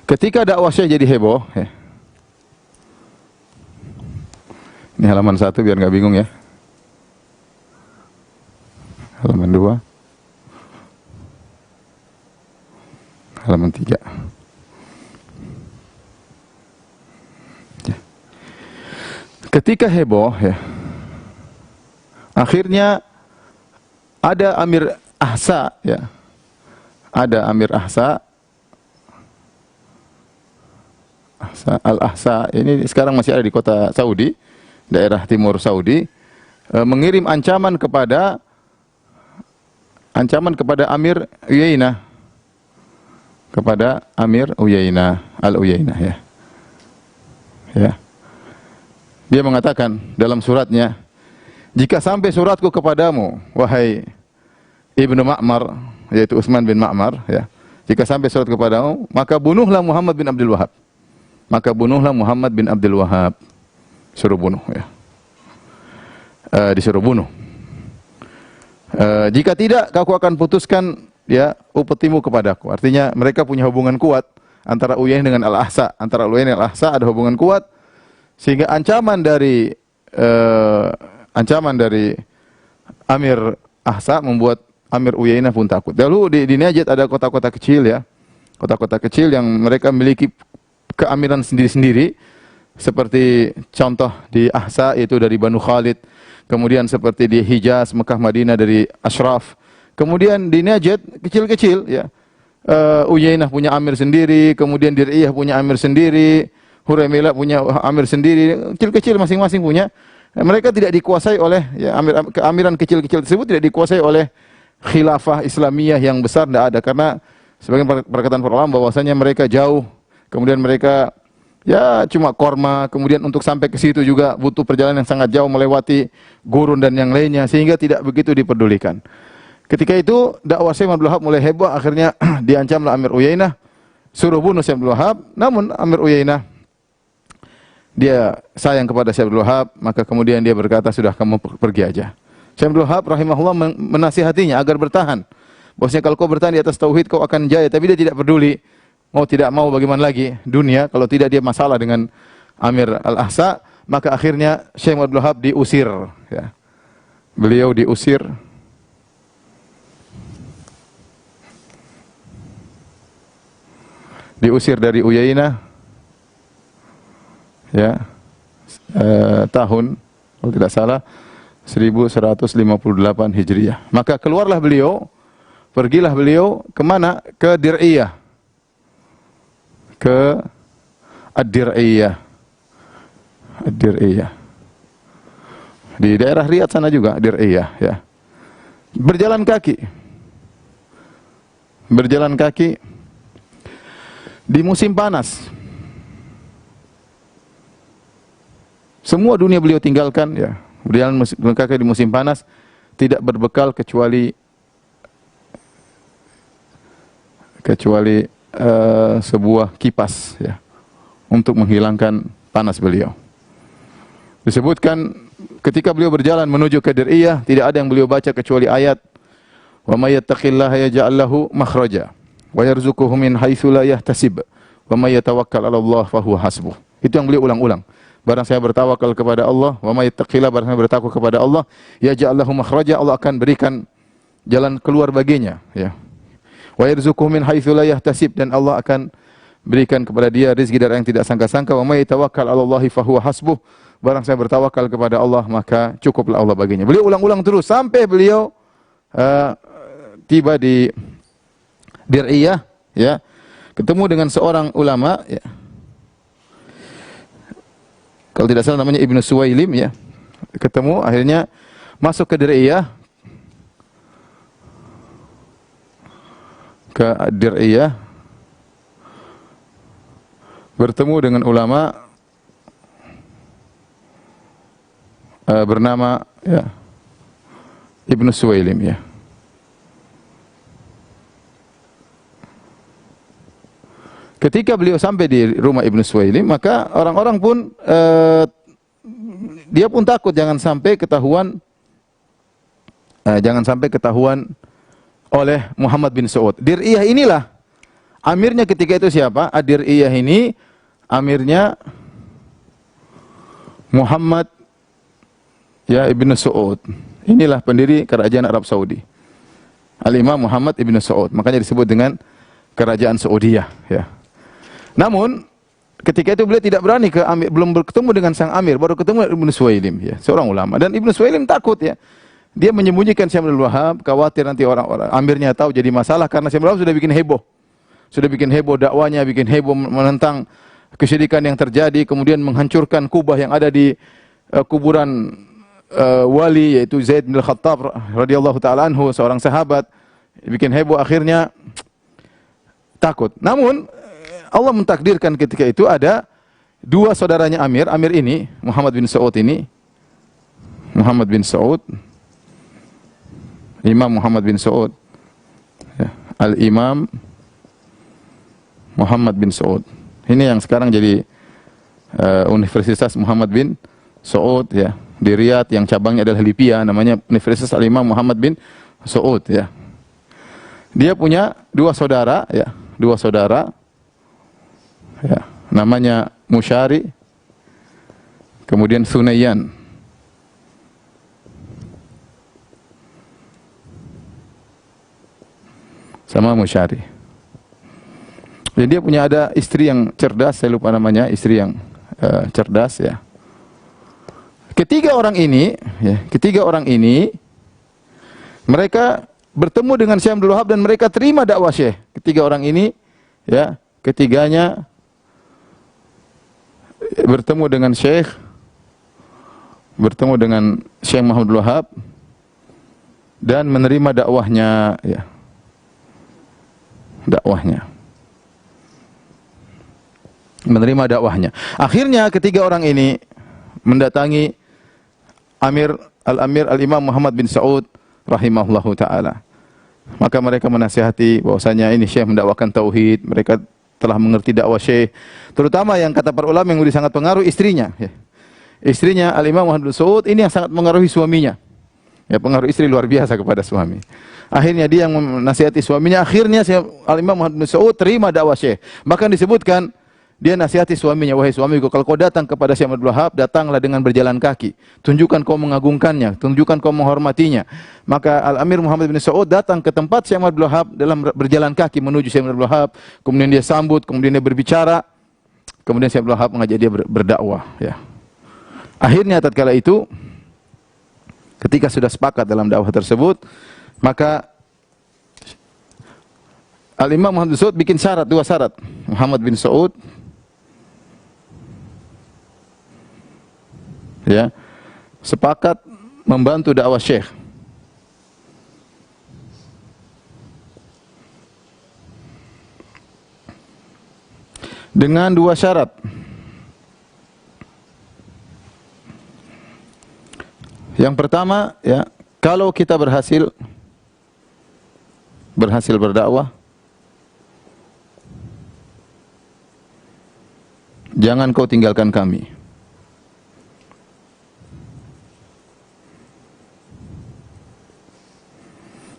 Ketika dakwah Syekh jadi heboh ya. Ini halaman 1 biar nggak bingung ya. Halaman 2. Halaman 3. Ya. Ketika heboh ya. Akhirnya ada Amir Ahsa ya. Ada Amir Ahsa Al-Ahsa ini sekarang masih ada di kota Saudi, daerah timur Saudi, mengirim ancaman kepada Amir Uyainah, kepada Amir Uyainah, Al-Uyainah, ya. Ya. Dia mengatakan dalam suratnya, jika sampai suratku kepadamu, wahai Ibnu Ma'mar, yaitu Utsman bin Ma'mar, ya. Jika sampai surat kepadamu, maka bunuhlah Muhammad bin Abdul Wahab. Maka bunuhlah Muhammad bin Abdul Wahab. Suruh bunuh, ya. Disuruh bunuh. Jika tidak, aku akan putuskan, ya, upetimu kepadaku. Artinya mereka punya hubungan kuat antara Uyainah dengan Al-Ahsa. Antara Uyainah dan Al-Ahsa ada hubungan kuat, sehingga ancaman dari Amir Ahsa membuat Amir Uyainah pun takut. Lalu di Najd ada kota-kota kecil, ya. Kota-kota kecil yang mereka memiliki keamiran sendiri-sendiri. Seperti contoh di Ahsa itu dari Banu Khalid. Kemudian seperti di Hijaz, Mekah, Madinah dari Ashraf. Kemudian di Najd kecil-kecil, ya. Uyainah punya amir sendiri, kemudian Dir'iyah punya amir sendiri, Huraimila punya amir sendiri, kecil-kecil masing-masing punya. Mereka tidak dikuasai oleh, ya, keamiran kecil-kecil tersebut tidak dikuasai oleh khilafah Islamiyah yang besar, tidak ada, karena sebagian perkataan para ulama bahwasanya mereka jauh, kemudian mereka, ya, cuma korma, kemudian untuk sampai ke situ juga butuh perjalanan yang sangat jauh melewati gurun dan yang lainnya, sehingga tidak begitu diperdulikan. Ketika itu dakwah Syekh Abdul Wahab mulai heboh, akhirnya diancamlah Amir Uyainah, suruh bunuh Syekh Abdul Wahab. Namun Amir Uyainah, dia sayang kepada Syekh Abdul Wahab, maka kemudian dia berkata, sudah, kamu pergi aja. Syekh Abdul Wahab rahimahullah menasihatinya agar bertahan. Bahwasanya kalau kau bertahan di atas tauhid kau akan jaya, tapi dia tidak peduli. Mau tidak mau bagaimana lagi dunia, kalau tidak dia masalah dengan Amir Al-Ahsa, maka akhirnya Syekh Abdul Wahab diusir, ya. Beliau diusir. Diusir dari Uyainah, ya, tahun kalau tidak salah 1158 Hijriah. Maka keluarlah beliau, pergilah beliau kemana? Ke Dir'iyah, ke Ad-Dir'iyah, Ad-Dir'iyah di daerah Riyadh sana juga, Dir'iyah, ya. Berjalan kaki di musim panas. Semua dunia beliau tinggalkan, ya. Berjalan kaki di musim panas, tidak berbekal kecuali sebuah kipas, ya, untuk menghilangkan panas beliau. Disebutkan ketika beliau berjalan menuju ke Dir'iyah, tidak ada yang beliau baca kecuali ayat wa may yattaqillaha yaj'al lahu makhraja wa yarzuquhu min haitsu la yahtasib wa may yatawakkal 'ala Allah fa huwa hasbuh. Itu yang beliau ulang-ulang. Barang saya bertawakal kepada Allah, wa may yattaqillah, barang saya bertakwa kepada Allah, yaj'al lahu makhraja, Allah akan berikan jalan keluar baginya, ya. Wa yarzuquhu min haitsu la yahtasib, dan Allah akan berikan kepada dia rezeki dari yang tidak sangka-sangka. Wa may yatawakkal 'ala Allah fa huwa hasbuh, barang saya bertawakal kepada Allah maka cukuplah Allah baginya. Beliau ulang-ulang terus sampai beliau tiba di Dir'iyah, ya, ketemu dengan seorang ulama, ya. Kalau tidak salah namanya Ibnu Suwailim, ya. Ketemu, akhirnya masuk ke Dir'iyah, bertemu dengan ulama bernama, ya, Ibnu Suwailim, ya. Ketika beliau sampai di rumah Ibnu Suwailim, maka orang-orang pun dia pun takut jangan sampai ketahuan oleh Muhammad bin Saud. Dir'iyah inilah amirnya ketika itu siapa? Dir'iyah ini amirnya Muhammad, ya, Ibnu Saud. Inilah pendiri kerajaan Arab Saudi. Al-Imam Muhammad Ibnu Saud. Makanya disebut dengan kerajaan Saudiyah, ya. Namun ketika itu beliau tidak berani ke amir, belum bertemu dengan sang amir, baru ketemu Ibnu Suwailim, ya, seorang ulama. Dan Ibnu Suwailim takut, ya. Dia menyembunyikan Syekh Abdul Wahab, khawatir nanti orang-orang amirnya tahu jadi masalah, karena Syekh Abdul Wahab sudah bikin heboh dakwanya, bikin heboh menentang kesyirikan yang terjadi, kemudian menghancurkan kubah yang ada di kuburan wali, yaitu Zaid bin Khattab radhiyallahu taala anhu, seorang sahabat. Bikin heboh, akhirnya takut. Namun Allah mentakdirkan ketika itu ada dua saudaranya Amir ini, Muhammad bin Saud ini, Muhammad bin Saud, Imam Muhammad bin Saud, ya, Al-Imam Muhammad bin Saud. Ini yang sekarang jadi Universitas Muhammad bin Saud, ya, di Riyadh, yang cabangnya adalah Libya, namanya Universitas Al-Imam Muhammad bin Saud, ya. Dia punya dua saudara, ya, ya, namanya Musyari, kemudian Sunayyan. Sama Musyari. Jadi dia punya ada istri yang cerdas, saya lupa namanya, istri yang cerdas, ya. Ketiga orang ini mereka bertemu dengan Syekh Abdul Wahab dan mereka terima dakwah Syekh. Ketiga orang ini, ya, ketiganya bertemu dengan Syekh Muhammad Abdul Wahab dan menerima dakwahnya, ya. Menerima dakwahnya. Akhirnya ketiga orang ini mendatangi Al-Amir Al-Imam Muhammad bin Saud rahimahullahu taala. Maka mereka menasihati bahwasanya ini Syekh mendakwakan tauhid, mereka telah mengerti dakwah Syekh, terutama yang kata para ulama yang lebih sangat pengaruh istrinya, ya. Istrinya Al-Imam Muhammad bin Saud ini yang sangat mengaruhi suaminya. Ya, pengaruh istri luar biasa kepada suami. Akhirnya dia yang menasihati suaminya, akhirnya Al-Imam Muhammad bin Saud terima dakwah Syekh. Bahkan disebutkan dia nasihati suaminya, wahai suamiku, kalau kau datang kepada Syekh Abdul Wahab, datanglah dengan berjalan kaki. Tunjukkan kau mengagungkannya, tunjukkan kau menghormatinya. Maka Al-Amir Muhammad bin Saud datang ke tempat Syekh Abdul Wahab dalam berjalan kaki menuju Syekh Abdul Wahab. Kemudian dia sambut, kemudian dia berbicara. Kemudian Syekh Abdul Wahab mengajak dia berdakwah, ya. Akhirnya tatkala itu, ketika sudah sepakat dalam dakwah tersebut, maka Al-Imam Muhammad bin Saud bikin dua syarat. Muhammad bin Saud, ya, sepakat membantu dakwah Syekh. Dengan dua syarat. Yang pertama, ya, kalau kita berhasil berdakwah, jangan kau tinggalkan kami.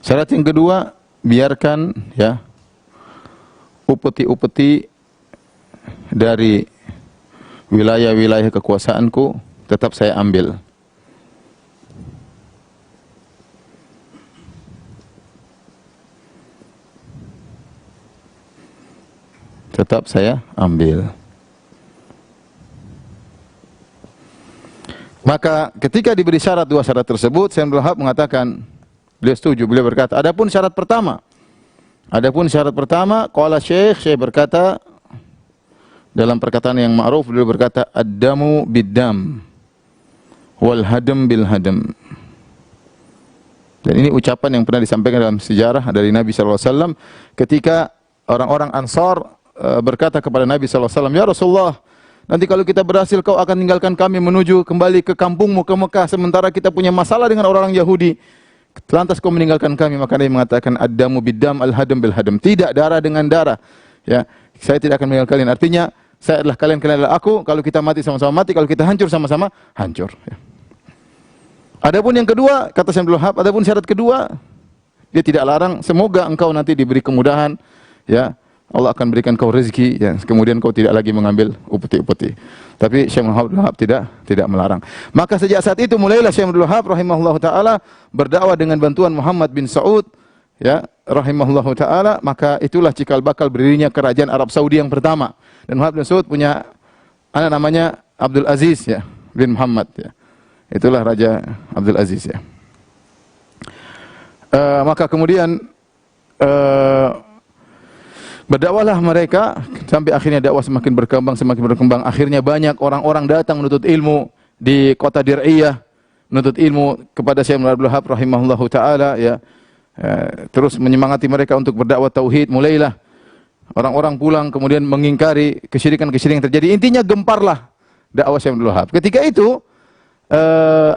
Syarat yang kedua, biarkan, ya, upeti-upeti dari wilayah-wilayah kekuasaanku tetap saya ambil. Tetap saya ambil. Maka ketika diberi dua syarat tersebut, Syekh Abdul Wahab mengatakan, beliau setuju, beliau berkata, adapun syarat pertama, qala Syekh berkata, dalam perkataan yang ma'ruf, beliau berkata, ad-damu bid-dam, wal hadam bil hadam. Dan ini ucapan yang pernah disampaikan dalam sejarah dari Nabi SAW, ketika orang-orang Ansar berkata kepada Nabi SAW, ya Rasulullah, nanti kalau kita berhasil, kau akan tinggalkan kami menuju kembali ke kampungmu, ke Mekah, sementara kita punya masalah dengan orang-orang Yahudi. Lantas kau meninggalkan kami. Maka Nabi mengatakan, ad-damu bid-dam, al-hadam bil hadam. Tidak, darah dengan darah. Ya, saya tidak akan meninggalkan kalian. Artinya, saya adalah kalian, kalian adalah aku. Kalau kita mati sama-sama mati, kalau kita hancur sama-sama hancur. Ya. Adapun yang kedua, kata Syekh Abdul Wahab, adapun syarat kedua, dia tidak larang, semoga engkau nanti diberi kemudahan, ya. Allah akan berikan kau rezeki, ya, kemudian kau tidak lagi mengambil upeti-upeti. Tapi Syekh Abdul Wahab tidak melarang. Maka sejak saat itu mulailah Syekh Abdul Wahab rahimahullahu taala berdakwah dengan bantuan Muhammad bin Saud, ya, rahimahullahu taala. Maka itulah cikal bakal berdirinya kerajaan Arab Saudi yang pertama. Dan Muhammad bin Saud punya anak namanya Abdul Aziz, ya, bin Muhammad, ya. Itulah Raja Abdul Aziz, ya. Maka kemudian berdakwahlah mereka Sampai akhirnya dakwah semakin berkembang. Akhirnya banyak orang-orang datang menuntut ilmu di kota Dir'iyah, menuntut ilmu kepada Syekh Abdul Wahab rahimahullahu taala ya. Terus menyemangati mereka untuk berdakwah tauhid. Mulailah orang-orang pulang kemudian mengingkari kesyirikan-kesyirikan yang terjadi. Intinya gemparlah dakwah Syekh Abdul Wahab. Ketika itu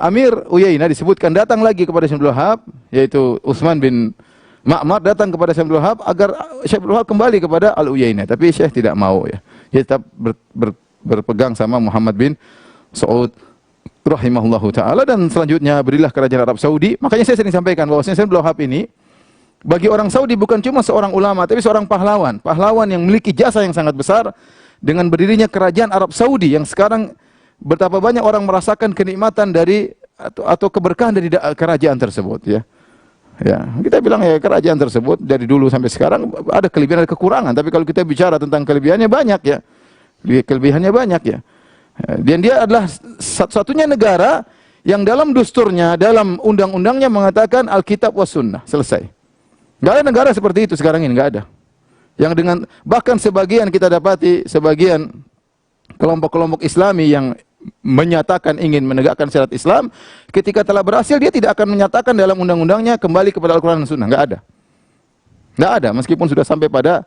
Amir Uyainah disebutkan datang lagi kepada Syekh Abdul Wahab, yaitu Utsman bin Ma'mar datang kepada Syekh Abdul Wahab agar Syekh Abdul Wahab kembali kepada Al-Uyainah, tapi Syekh tidak mau ya. Dia tetap berpegang sama Muhammad bin Saud rahimahullahu taala, dan selanjutnya berilah kerajaan Arab Saudi. Makanya saya sering sampaikan bahwa Syekh Abdul Wahab ini bagi orang Saudi bukan cuma seorang ulama, tapi seorang pahlawan yang memiliki jasa yang sangat besar dengan berdirinya kerajaan Arab Saudi yang sekarang betapa banyak orang merasakan kenikmatan dari atau keberkahan dari kerajaan tersebut ya. Ya, kita bilang ya kerajaan tersebut dari dulu sampai sekarang ada kelebihan ada kekurangan, tapi kalau kita bicara tentang kelebihannya banyak ya. Kelebihannya banyak ya. Dan dia adalah satu-satunya negara yang dalam dusturnya, dalam undang-undangnya mengatakan Alkitab was Sunnah, selesai. Enggak ada negara seperti itu sekarang ini, enggak ada. Yang dengan bahkan sebagian kita dapati sebagian kelompok-kelompok Islami yang menyatakan ingin menegakkan syariat Islam, ketika telah berhasil dia tidak akan menyatakan dalam undang-undangnya kembali kepada Al-Quran dan Sunnah. Enggak ada. Enggak ada, meskipun sudah sampai pada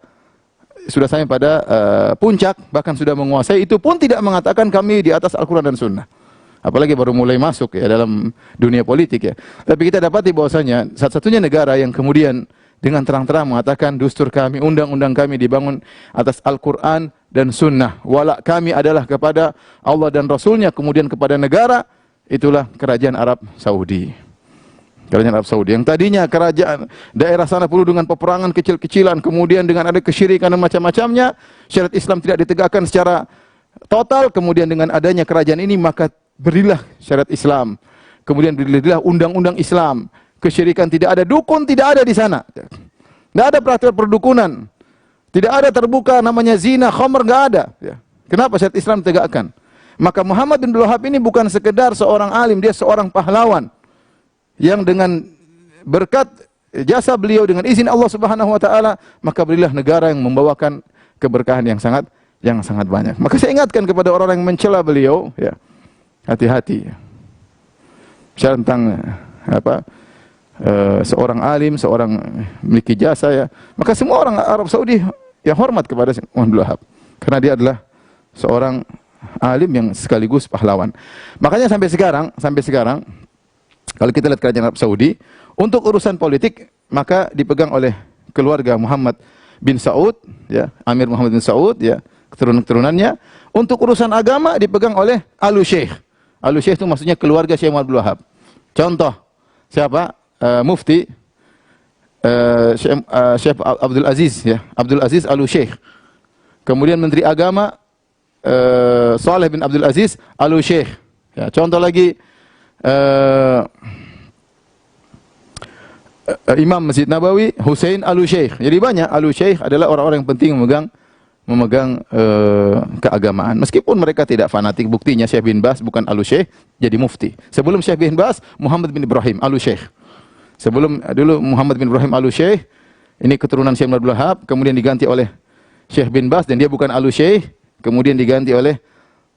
puncak, bahkan sudah menguasai, itu pun tidak mengatakan kami di atas Al-Quran dan Sunnah. Apalagi baru mulai masuk ya dalam dunia politik ya. Tapi kita dapati bahwasanya satu-satunya negara yang kemudian dengan terang-terang mengatakan dustur kami, undang-undang kami dibangun atas Al-Quran dan Sunnah. Walak kami adalah kepada Allah dan Rasulnya, kemudian kepada negara, itulah kerajaan Arab Saudi. Kerajaan Arab Saudi yang tadinya kerajaan daerah sana penuh dengan peperangan kecil-kecilan, kemudian dengan ada kesyirikan dan macam-macamnya, syariat Islam tidak ditegakkan secara total, kemudian dengan adanya kerajaan ini maka berilah syariat Islam, kemudian berilah undang-undang Islam, kesyirikan tidak ada, dukun tidak ada di sana, tidak ada praktek perdukunan, tidak ada terbuka namanya zina, khamr, nggak ada. Kenapa syariat Islam ditegakkan? Maka Muhammad bin Abdul Wahab ini bukan sekedar seorang alim, dia seorang pahlawan yang dengan berkat jasa beliau dengan izin Allah Subhanahu wa taala, maka berilah negara yang membawakan keberkahan yang sangat banyak. Maka saya ingatkan kepada orang yang mencela beliau ya, hati-hati. Bicara tentang seorang alim, seorang memiliki jasa ya, maka semua orang Arab Saudi yang hormat kepada Muhammad bin Wahab karena dia adalah seorang alim yang sekaligus pahlawan. Makanya sampai sekarang kalau kita lihat kerajaan Arab Saudi untuk urusan politik maka dipegang oleh keluarga Muhammad bin Saud ya, Amir Muhammad bin Saud ya, keturunan-keturunannya. Untuk urusan agama dipegang oleh Al-Syekh. Al-Syekh itu maksudnya keluarga Syekh Muhammad bin Wahab. Contoh siapa? Mufti Syekh Abdul Aziz ya, Abdul Aziz Al-Syekh. Kemudian Menteri Agama Saleh bin Abdul Aziz Al-Syekh. Ya, contoh lagi Imam Masjid Nabawi Hussein Al-Syekh. Jadi banyak Al-Syekh adalah orang-orang yang penting memegang keagamaan. Meskipun mereka tidak fanatik, buktinya Syekh bin Baz bukan Al-Syekh jadi mufti. Sebelum Syekh bin Baz Muhammad bin Ibrahim Al-Syekh. Dulu Muhammad bin Ibrahim Al-Syekh, ini keturunan Syekh Abdul Wahab, kemudian diganti oleh Syekh bin Baz dan dia bukan Al-Syekh, kemudian diganti oleh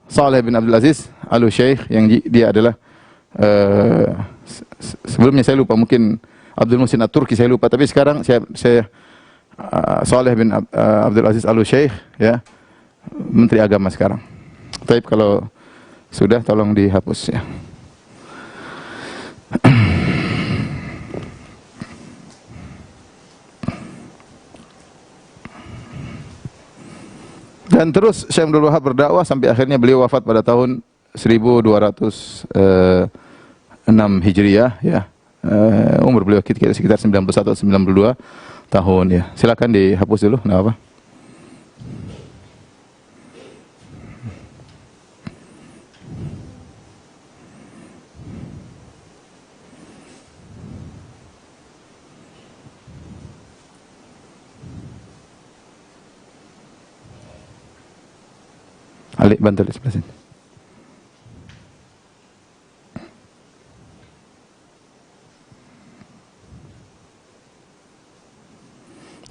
Saleh bin Abdul Aziz Al-Syekh yang dia adalah sebelumnya saya lupa, mungkin Abdul Muhsin At-Turki saya lupa, tapi sekarang saya Saleh bin Abdul Aziz Al-Syekh ya, Menteri Agama sekarang. Tapi kalau sudah tolong dihapus ya. Dan terus Syekh Abdul Wahab berdakwah sampai akhirnya beliau wafat pada tahun 1206 Hijriah ya. Umur beliau sekitar 91 atau 92 tahun ya. Silakan dihapus dulu, enggak apa. Alik bantu di sebelah sini.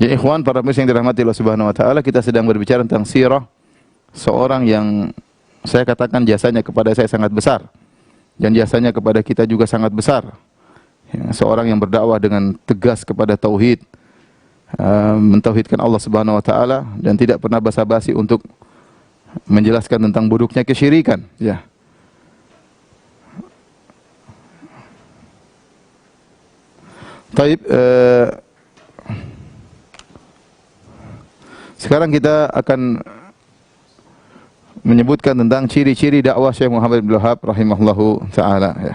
Ya ikhwan, para pemirsa yang dirahmati Allah Subhanahu wa taala, kita sedang berbicara tentang sirah seorang yang saya katakan jasanya kepada saya sangat besar dan jasanya kepada kita juga sangat besar. Ya, seorang yang berdakwah dengan tegas kepada tauhid, mentauhidkan Allah Subhanahu wa taala dan tidak pernah basa-basi untuk menjelaskan tentang buruknya kesyirikan, ya. Taib, sekarang kita akan menyebutkan tentang ciri-ciri dakwah Syekh Muhammad bin Abdul Wahhab rahimahullahu taala, ya.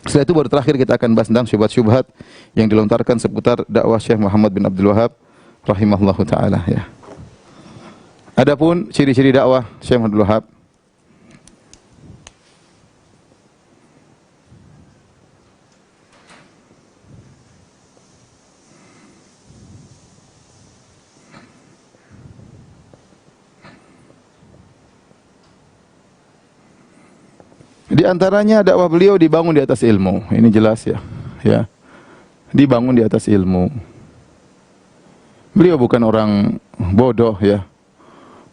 Setelah itu baru terakhir kita akan bahas tentang syubhat-syubhat yang dilontarkan seputar dakwah Syekh Muhammad bin Abdul Wahhab rahimahullahu taala, ya. Adapun ciri-ciri dakwah Syekh Muhammad bin Abdul Wahhab, di antaranya dakwah beliau dibangun di atas ilmu. Ini jelas, ya. Ya. Dibangun di atas ilmu. Beliau bukan orang bodoh, ya.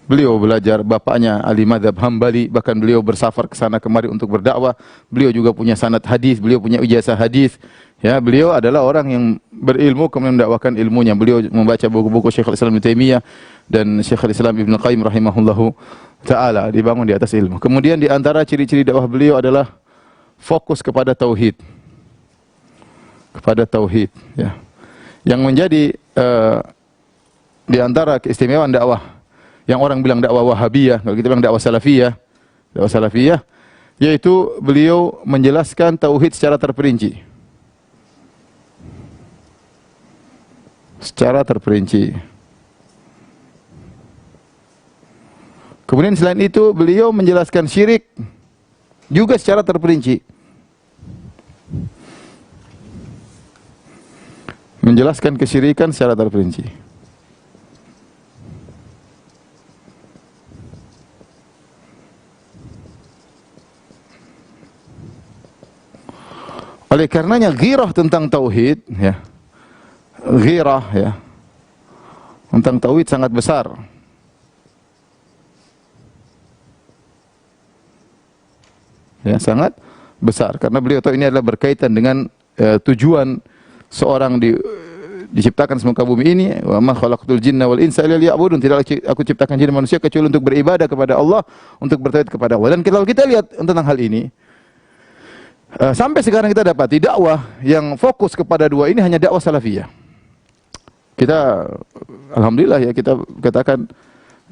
Beliau belajar, bapaknya ahli mazhab Hambali, bahkan beliau bersafar ke sana kemari untuk berdakwah. Beliau juga punya sanad hadis, beliau punya ijazah hadis. Ya, beliau adalah orang yang berilmu kemudian mendakwakan ilmunya. Beliau membaca buku-buku Syekhul Islam Ibnu Taimiyah dan Syekhul Islam Ibnu Qayyim rahimahullahu taala, dibangun di atas ilmu. Kemudian di antara ciri-ciri dakwah beliau adalah fokus kepada tauhid. Kepada tauhid, ya. Yang menjadi di antara keistimewaan dakwah yang orang bilang dakwah Wahabiyah, kalau kita bilang dakwah Salafiyah, yaitu beliau menjelaskan tauhid secara terperinci. Secara terperinci. Kemudian selain itu beliau menjelaskan syirik juga secara terperinci. Menjelaskan kesyirikan secara terperinci. Oleh karenanya ghirah tentang tauhid, ya. Ghirah, ya, tentang tauhid sangat besar. Ya, sangat besar karena beliau tahu ini adalah berkaitan dengan tujuan seorang diciptakan semuka bumi ini. Wa ma khalaqtul jinna wal insa illa liya'budun. Tidaklah aku ciptakan jin dan manusia kecuali untuk beribadah kepada Allah, untuk bertauhid kepada Allah. Dan kalau kita lihat tentang hal ini, sampai sekarang kita dapati dakwah yang fokus kepada dua ini hanya dakwah salafiyah. Kita alhamdulillah, ya, kita katakan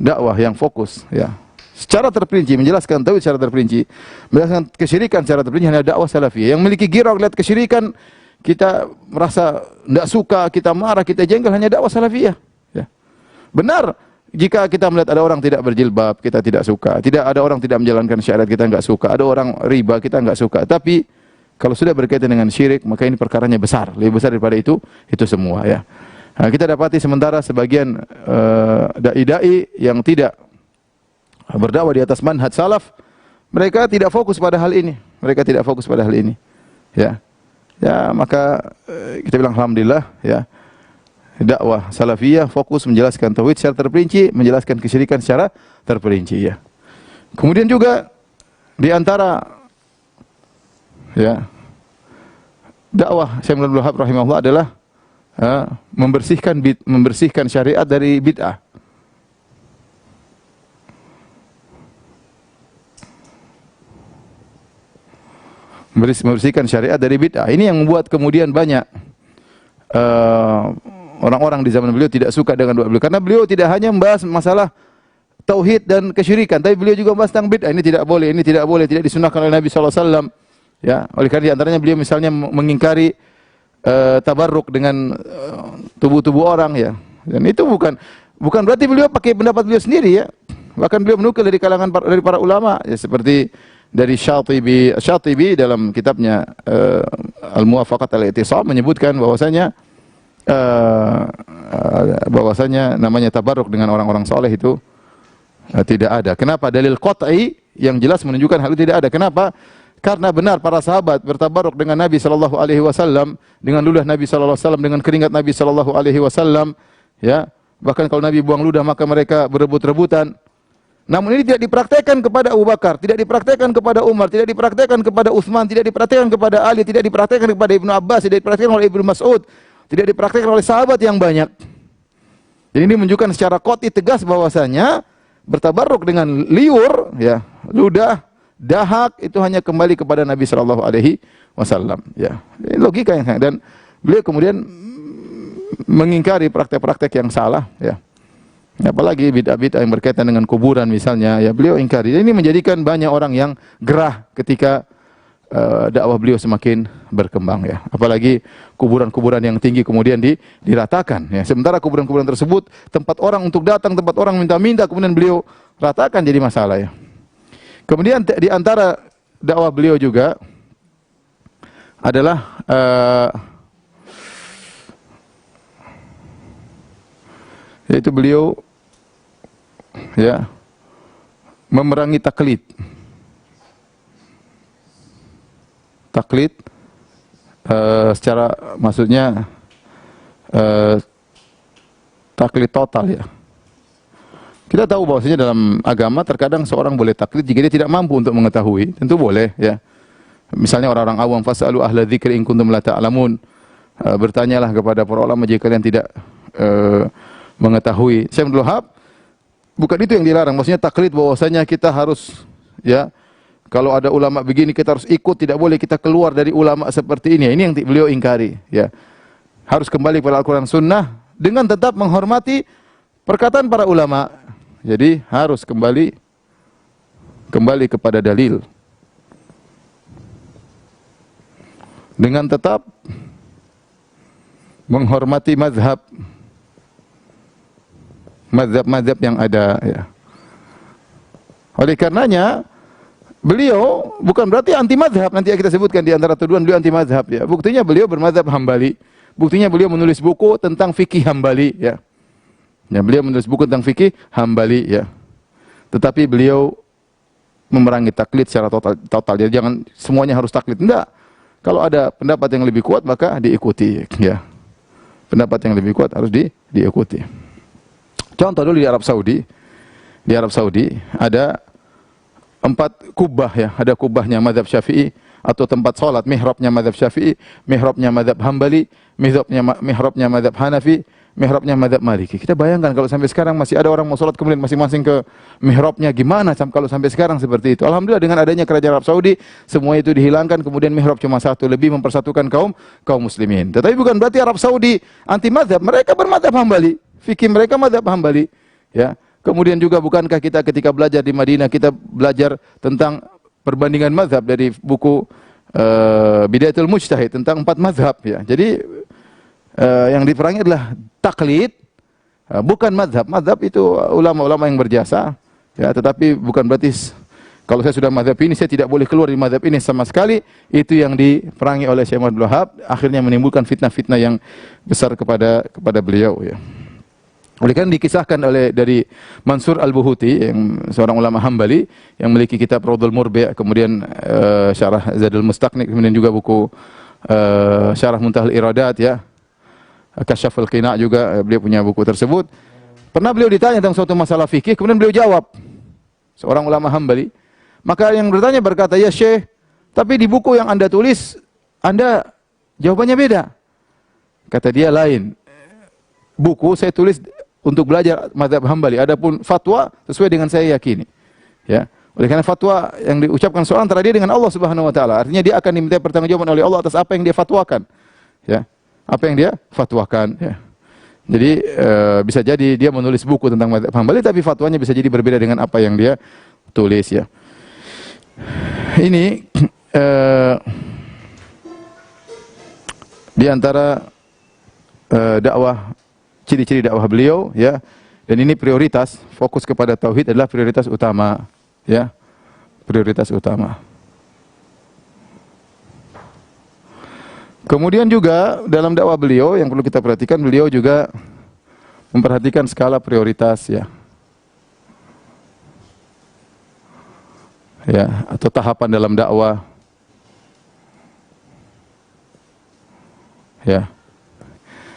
dakwah yang fokus, ya, secara terperinci menjelaskan tauhid secara terperinci, menjelaskan kesyirikan secara terperinci hanya dakwah salafiyah. Yang memiliki ghirah lihat kesyirikan, kita merasa tidak suka, kita marah, kita jengkel, hanya dakwah salafiyah, ya. Benar, jika kita melihat ada orang tidak berjilbab, kita tidak suka. Tidak ada orang tidak menjalankan syariat, kita enggak suka. Ada orang riba, kita enggak suka. Tapi kalau sudah berkaitan dengan syirik, maka ini perkaranya besar, lebih besar daripada itu semua, ya. Nah, kita dapati sementara sebagian dai-dai yang tidak berdakwah di atas manhaj salaf, mereka tidak fokus pada hal ini. Mereka tidak fokus pada hal ini, ya. Ya, maka kita bilang alhamdulillah, ya. Dakwah salafiyah fokus menjelaskan tauhid secara terperinci, menjelaskan kesyirikan secara terperinci, ya. Kemudian juga di antara, ya, dakwah Syekh Muhammad bin Abdul Wahhab rahimahullah adalah membersihkan syariat dari bid'ah. Membersihkan syariat dari bid'ah. Ini yang membuat kemudian banyak orang-orang di zaman beliau tidak suka dengan doa beliau, karena beliau tidak hanya membahas masalah tauhid dan kesyirikan, tapi beliau juga membahas tentang bid'ah. Ini tidak boleh, ini tidak boleh, tidak disunahkan oleh Nabi sallallahu alaihi wasallam, ya. Oleh karena di antaranya beliau misalnya mengingkari tabarruk dengan tubuh-tubuh orang, ya. Dan itu bukan berarti beliau pakai pendapat beliau sendiri, ya. Bahkan beliau menukil dari kalangan dari para ulama, ya, seperti dari Syatibi dalam kitabnya Al-Muwafaqat al-I'tisam menyebutkan bahwasanya namanya tabarruk dengan orang-orang saleh itu tidak ada. Kenapa? Dalil qat'i yang jelas menunjukkan hal itu tidak ada. Kenapa? Karena benar para sahabat bertabaruk dengan Nabi sallallahu alaihi wasallam, dengan ludah Nabi sallallahu alaihi wasallam, dengan keringat Nabi sallallahu alaihi wasallam, ya. Bahkan kalau Nabi buang ludah maka mereka berebut-rebutan. Namun ini tidak dipraktekkan kepada Abu Bakar, tidak dipraktekkan kepada Umar, tidak dipraktekkan kepada Utsman, tidak dipraktekkan kepada Ali, tidak dipraktekkan kepada Ibnu Abbas, tidak dipraktekkan oleh Ibnu Mas'ud, tidak dipraktekkan oleh sahabat yang banyak. Jadi ini menunjukkan secara qat'i tegas bahwasanya bertabarruk dengan liur, ya, ludah, dahak itu hanya kembali kepada Nabi sallallahu alaihi wasallam, ya. Ini logika yang dan beliau kemudian mengingkari praktek-praktek yang salah, ya. Apalagi bid'ah-bid'ah yang berkaitan dengan kuburan misalnya, ya, beliau ingkari. Ini menjadikan banyak orang yang gerah ketika dakwah beliau semakin berkembang, ya. Apalagi kuburan-kuburan yang tinggi kemudian diratakan, ya. Sementara kuburan-kuburan tersebut tempat orang untuk datang, tempat orang minta-minta, kemudian beliau ratakan, jadi masalah, ya. Kemudian di antara dakwah beliau juga adalah yaitu beliau, ya, memerangi taklid. Taklid secara maksudnya taklid total, ya. Kita tahu bahwasanya dalam agama terkadang seorang boleh taklid jika dia tidak mampu untuk mengetahui, tentu boleh, ya. Misalnya orang-orang awam, fasalu ahla dzikri in kuntum la ta'lamun. Bertanyalah kepada para ulama jika kalian tidak mengetahui. Syekh Abdul Wahab, bukan itu yang dilarang. Maksudnya taklid bahwasanya kita harus, ya, kalau ada ulama begini kita harus ikut, tidak boleh kita keluar dari ulama seperti ini. Ini yang beliau ingkari, ya. Harus kembali kepada Al-Qur'an Sunnah dengan tetap menghormati perkataan para ulama. Jadi harus kembali kepada dalil. Dengan tetap menghormati mazhab yang ada, ya. Oleh karenanya beliau bukan berarti anti mazhab, nanti kita sebutkan di antara tuduhan beliau anti mazhab, ya. Buktinya beliau bermazhab Hambali. Buktinya beliau menulis buku tentang fikih Hambali, ya. Ya, beliau menulis buku tentang fikih Hambali, ya. Tetapi beliau memerangi taklid secara total. Jadi jangan semuanya harus taklid. Enggak. Kalau ada pendapat yang lebih kuat maka diikuti, ya. Pendapat yang lebih kuat harus diikuti. Contoh dulu di Arab Saudi. Di Arab Saudi ada 4 kubah, ya. Ada kubahnya mazhab Syafi'i atau tempat salat, mihrabnya mazhab Syafi'i, mihrabnya mazhab Hambali, mihrabnya mazhab Hanafi, mihrabnya mazhab Maliki. Kita bayangkan kalau sampai sekarang masih ada orang mau salat kemudian masing-masing ke mihrabnya, gimana kalau sampai sekarang seperti itu. Alhamdulillah dengan adanya kerajaan Arab Saudi semua itu dihilangkan, kemudian mihrab cuma satu, lebih mempersatukan kaum muslimin. Tetapi bukan berarti Arab Saudi anti mazhab, mereka bermazhab Hambali, fikih mereka mazhab Hambali, ya. Kemudian juga bukankah kita ketika belajar di Madinah kita belajar tentang perbandingan mazhab dari buku Bidayatul Mujtahid tentang 4 mazhab, ya. Jadi yang diperangi adalah taklid, bukan mazhab. Mazhab itu ulama-ulama yang berjasa, ya. Tetapi bukan berarti kalau saya sudah mazhab ini saya tidak boleh keluar dari mazhab ini sama sekali. Itu yang diperangi oleh Syekh Abdul Wahab, akhirnya menimbulkan fitnah-fitnah yang besar kepada beliau, ya. Oleh karena dikisahkan dari Mansur Al-Buhuti, yang seorang ulama Hambali yang memiliki kitab Raudhul Murbi', kemudian Syarah Zadul Mustaqni, kemudian juga buku Syarah Muntahal Iradat, ya. Kasyaful Qina' juga beliau punya buku tersebut. Pernah beliau ditanya tentang suatu masalah fikih, kemudian beliau jawab, seorang ulama Hambali. Maka yang bertanya berkata, "Ya Syekh, tapi di buku yang Anda tulis, Anda jawabannya beda." Kata dia, "Lain. Buku saya tulis untuk belajar mazhab Hambali, adapun fatwa sesuai dengan saya yakini." Ya. Oleh karena fatwa yang diucapkan seorang antara dia dengan Allah Subhanahu wa taala, artinya dia akan diminta pertanggungjawaban oleh Allah atas apa yang dia fatwakan. Ya. Apa yang dia fatwakan, ya. Jadi bisa jadi dia menulis buku tentang mazhab Hambali tapi fatwanya bisa jadi berbeda dengan apa yang dia tulis, ya. Ini di antara dakwah, ciri-ciri dakwah beliau, ya. Dan ini prioritas, fokus kepada tauhid adalah prioritas utama, ya. Prioritas utama. Kemudian juga dalam dakwah beliau yang perlu kita perhatikan, beliau juga memperhatikan skala prioritas, ya. Ya, atau tahapan dalam dakwah. ya.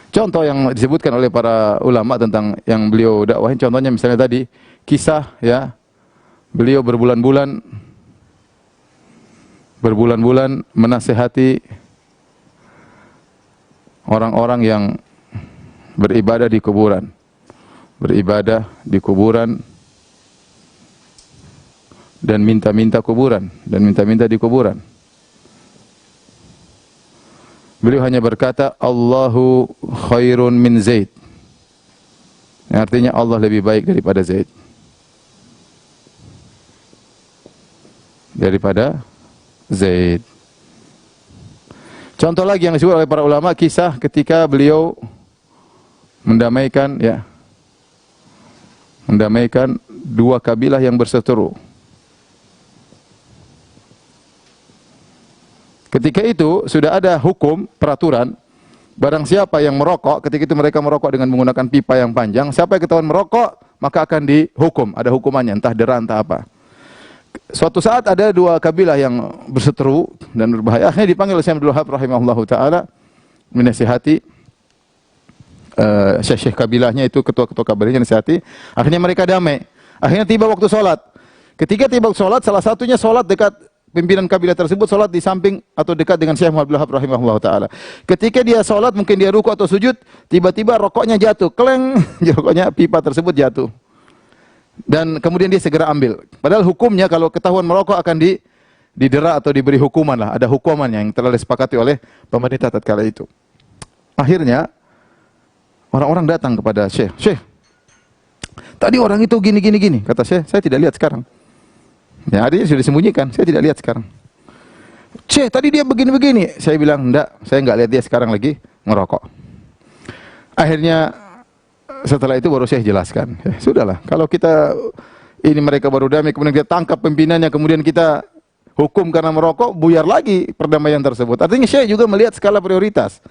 Contoh yang disebutkan oleh para ulama tentang yang beliau dakwahin, contohnya misalnya tadi kisah ya, beliau berbulan-bulan menasihati orang-orang yang beribadah di kuburan. Beribadah di kuburan dan minta-minta di kuburan. Beliau hanya berkata, Allahu khairun min Zaid. Yang artinya Allah lebih baik daripada Zaid. Contoh lagi yang disebut oleh para ulama, kisah ketika beliau mendamaikan dua kabilah yang berseteru. Ketika itu sudah ada hukum, peraturan, barang siapa yang merokok, ketika itu mereka merokok dengan menggunakan pipa yang panjang, siapa yang ketahuan merokok, maka akan dihukum, ada hukumannya, entah dera, entah apa. Suatu saat ada dua kabilah yang berseteru dan berbahaya, akhirnya dipanggil oleh Syekh Abdul Wahab rahimahullahu ta'ala, menasihati syekh kabilahnya itu, ketua-ketua kabilahnya nasihati, akhirnya mereka damai. Akhirnya tiba waktu sholat. Ketika tiba waktu sholat, salah satunya sholat dekat pimpinan kabilah tersebut, sholat di samping atau dekat dengan Syekh Abdul Wahab rahimahullah ta'ala. Ketika dia sholat, mungkin dia ruku atau sujud, tiba-tiba rokoknya jatuh, kleng, rokoknya pipa tersebut jatuh. Dan kemudian dia segera ambil. Padahal hukumnya kalau ketahuan merokok akan didera atau diberi hukuman lah. Ada hukuman yang telah disepakati oleh pemerintah tatkala itu. Akhirnya, orang-orang datang kepada Syekh. Syekh, tadi orang itu gini. Kata Syekh, saya tidak lihat sekarang. Ya, adanya sudah disembunyikan, saya tidak lihat sekarang. Syekh, tadi dia begini-begini. Saya bilang, enggak, saya enggak lihat dia sekarang lagi merokok. Akhirnya, setelah itu baru Syekh jelaskan. Ya, sudahlah, kalau kita, ini mereka baru damai, kemudian kita tangkap pimpinannya, kemudian kita hukum karena merokok, buyar lagi perdamaian tersebut. Artinya Syekh juga melihat skala prioritas.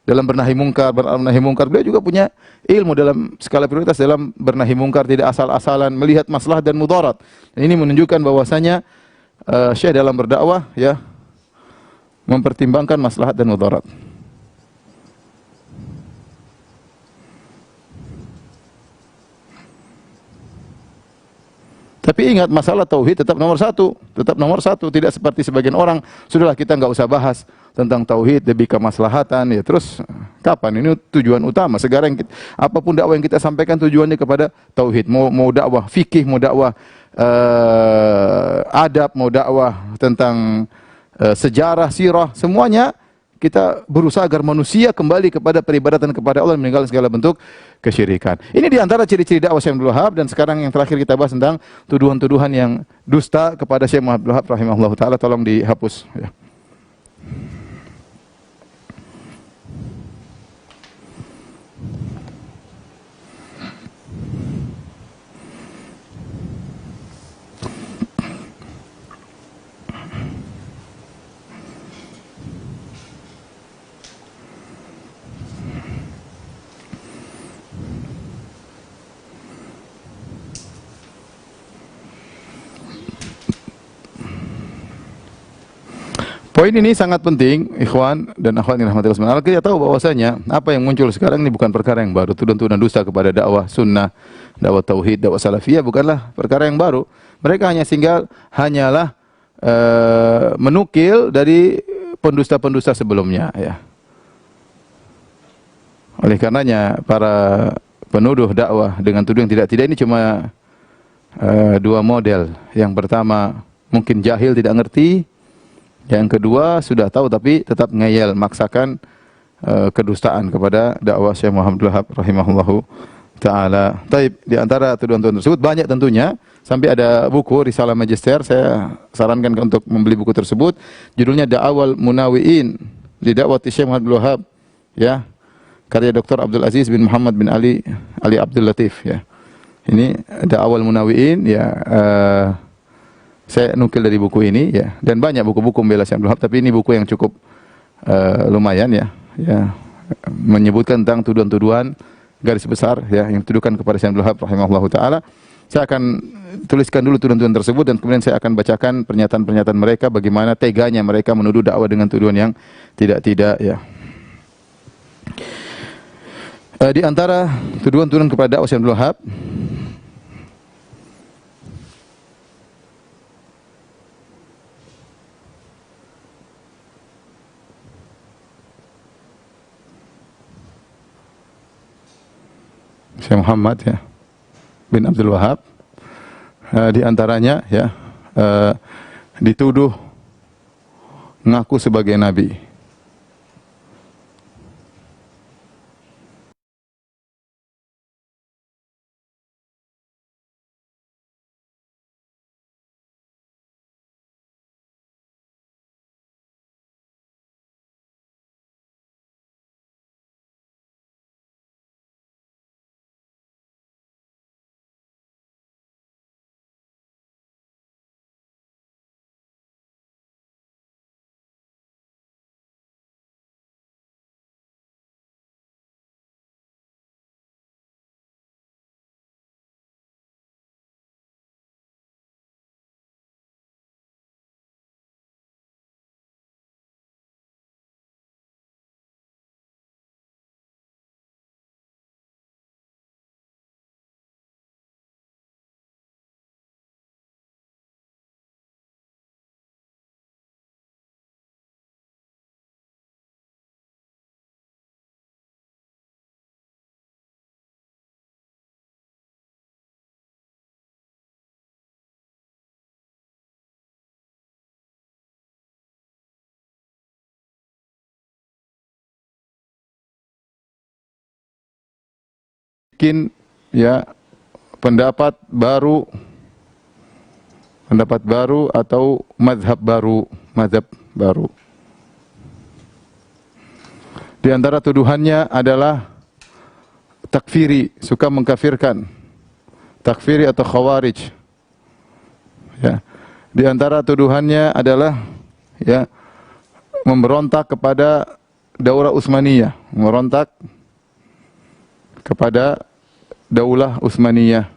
Dalam bernahi mungkar, beliau juga punya ilmu dalam skala prioritas dalam bernahi mungkar, tidak asal-asalan, melihat maslahat dan mudarat. Dan ini menunjukkan bahwasanya Syekh dalam berdakwah ya mempertimbangkan maslahat dan mudarat. Tapi ingat, masalah tauhid tetap nomor satu, tidak seperti sebagian orang, sudahlah kita enggak usah bahas tentang tauhid demi kemaslahatan, ya terus kapan? Ini tujuan utama. Sekarang apapun dakwah yang kita sampaikan tujuannya kepada tauhid. Mau dakwah fikih, mau dakwah adab, mau dakwah tentang sejarah, sirah, semuanya kita berusaha agar manusia kembali kepada peribadatan kepada Allah, meninggalkan segala bentuk kesyirikan. Ini diantara ciri-ciri dakwah Syekh Abdul Wahab. Dan sekarang yang terakhir kita bahas tentang tuduhan-tuduhan yang dusta kepada Syekh Abdul Wahab rahimahullah ta'ala. Tolong dihapus ya. Poin ini sangat penting, ikhwan dan akhwat yang rahmatillah subhanahu wa ta'ala. Kita tahu bahwasanya apa yang muncul sekarang ini bukan perkara yang baru. Tuduhan-tuduhan dusta kepada dakwah sunnah, dakwah tauhid, dakwah salafiyah bukanlah perkara yang baru. Mereka hanyalah menukil dari pendusta-pendusta sebelumnya ya. Oleh karenanya para penuduh dakwah dengan tuduhan tidak ini cuma dua model. Yang pertama mungkin jahil, tidak ngerti. Yang kedua sudah tahu tapi tetap ngeyel, maksakan kedustaan kepada dakwah Syekh Muhammad Wahab rahimahullahu ta'ala. Taib, di antara tuduhan-tuduhan tersebut banyak tentunya. Sampai ada buku Risalah Magister, saya sarankan untuk membeli buku tersebut. Judulnya Da'awal Munawi'in li Da'wati Syekh Muhammad Wahab ya. Karya Dr. Abdul Aziz bin Muhammad bin Ali Abdul Latif ya. Ini Da'awal Munawi'in ya. Saya nukil dari buku ini ya, dan banyak buku-buku membela Syekh Abdul Wahab, tapi ini buku yang cukup lumayan ya, menyebutkan tentang tuduhan-tuduhan garis besar ya yang dituduhkan kepada Syekh Abdul Wahab rahimahullahu taala. Saya akan tuliskan dulu tuduhan-tuduhan tersebut dan kemudian saya akan bacakan pernyataan-pernyataan mereka, bagaimana teganya mereka menuduh dakwah dengan tuduhan yang tidak ya. Di antara tuduhan-tuduhan kepada dakwah Syekh Abdul Wahab, Syekh Muhammad ya bin Abdul Wahab, di antaranya ya dituduh ngaku sebagai nabi. Mungkin ya pendapat baru atau mazhab baru. Di antara tuduhannya adalah takfiri, suka mengkafirkan, takfiri atau khawarij. Ya. Di antara tuduhannya adalah ya memberontak kepada Daulah Utsmaniyah, memberontak kepada Daulah Utsmaniyah.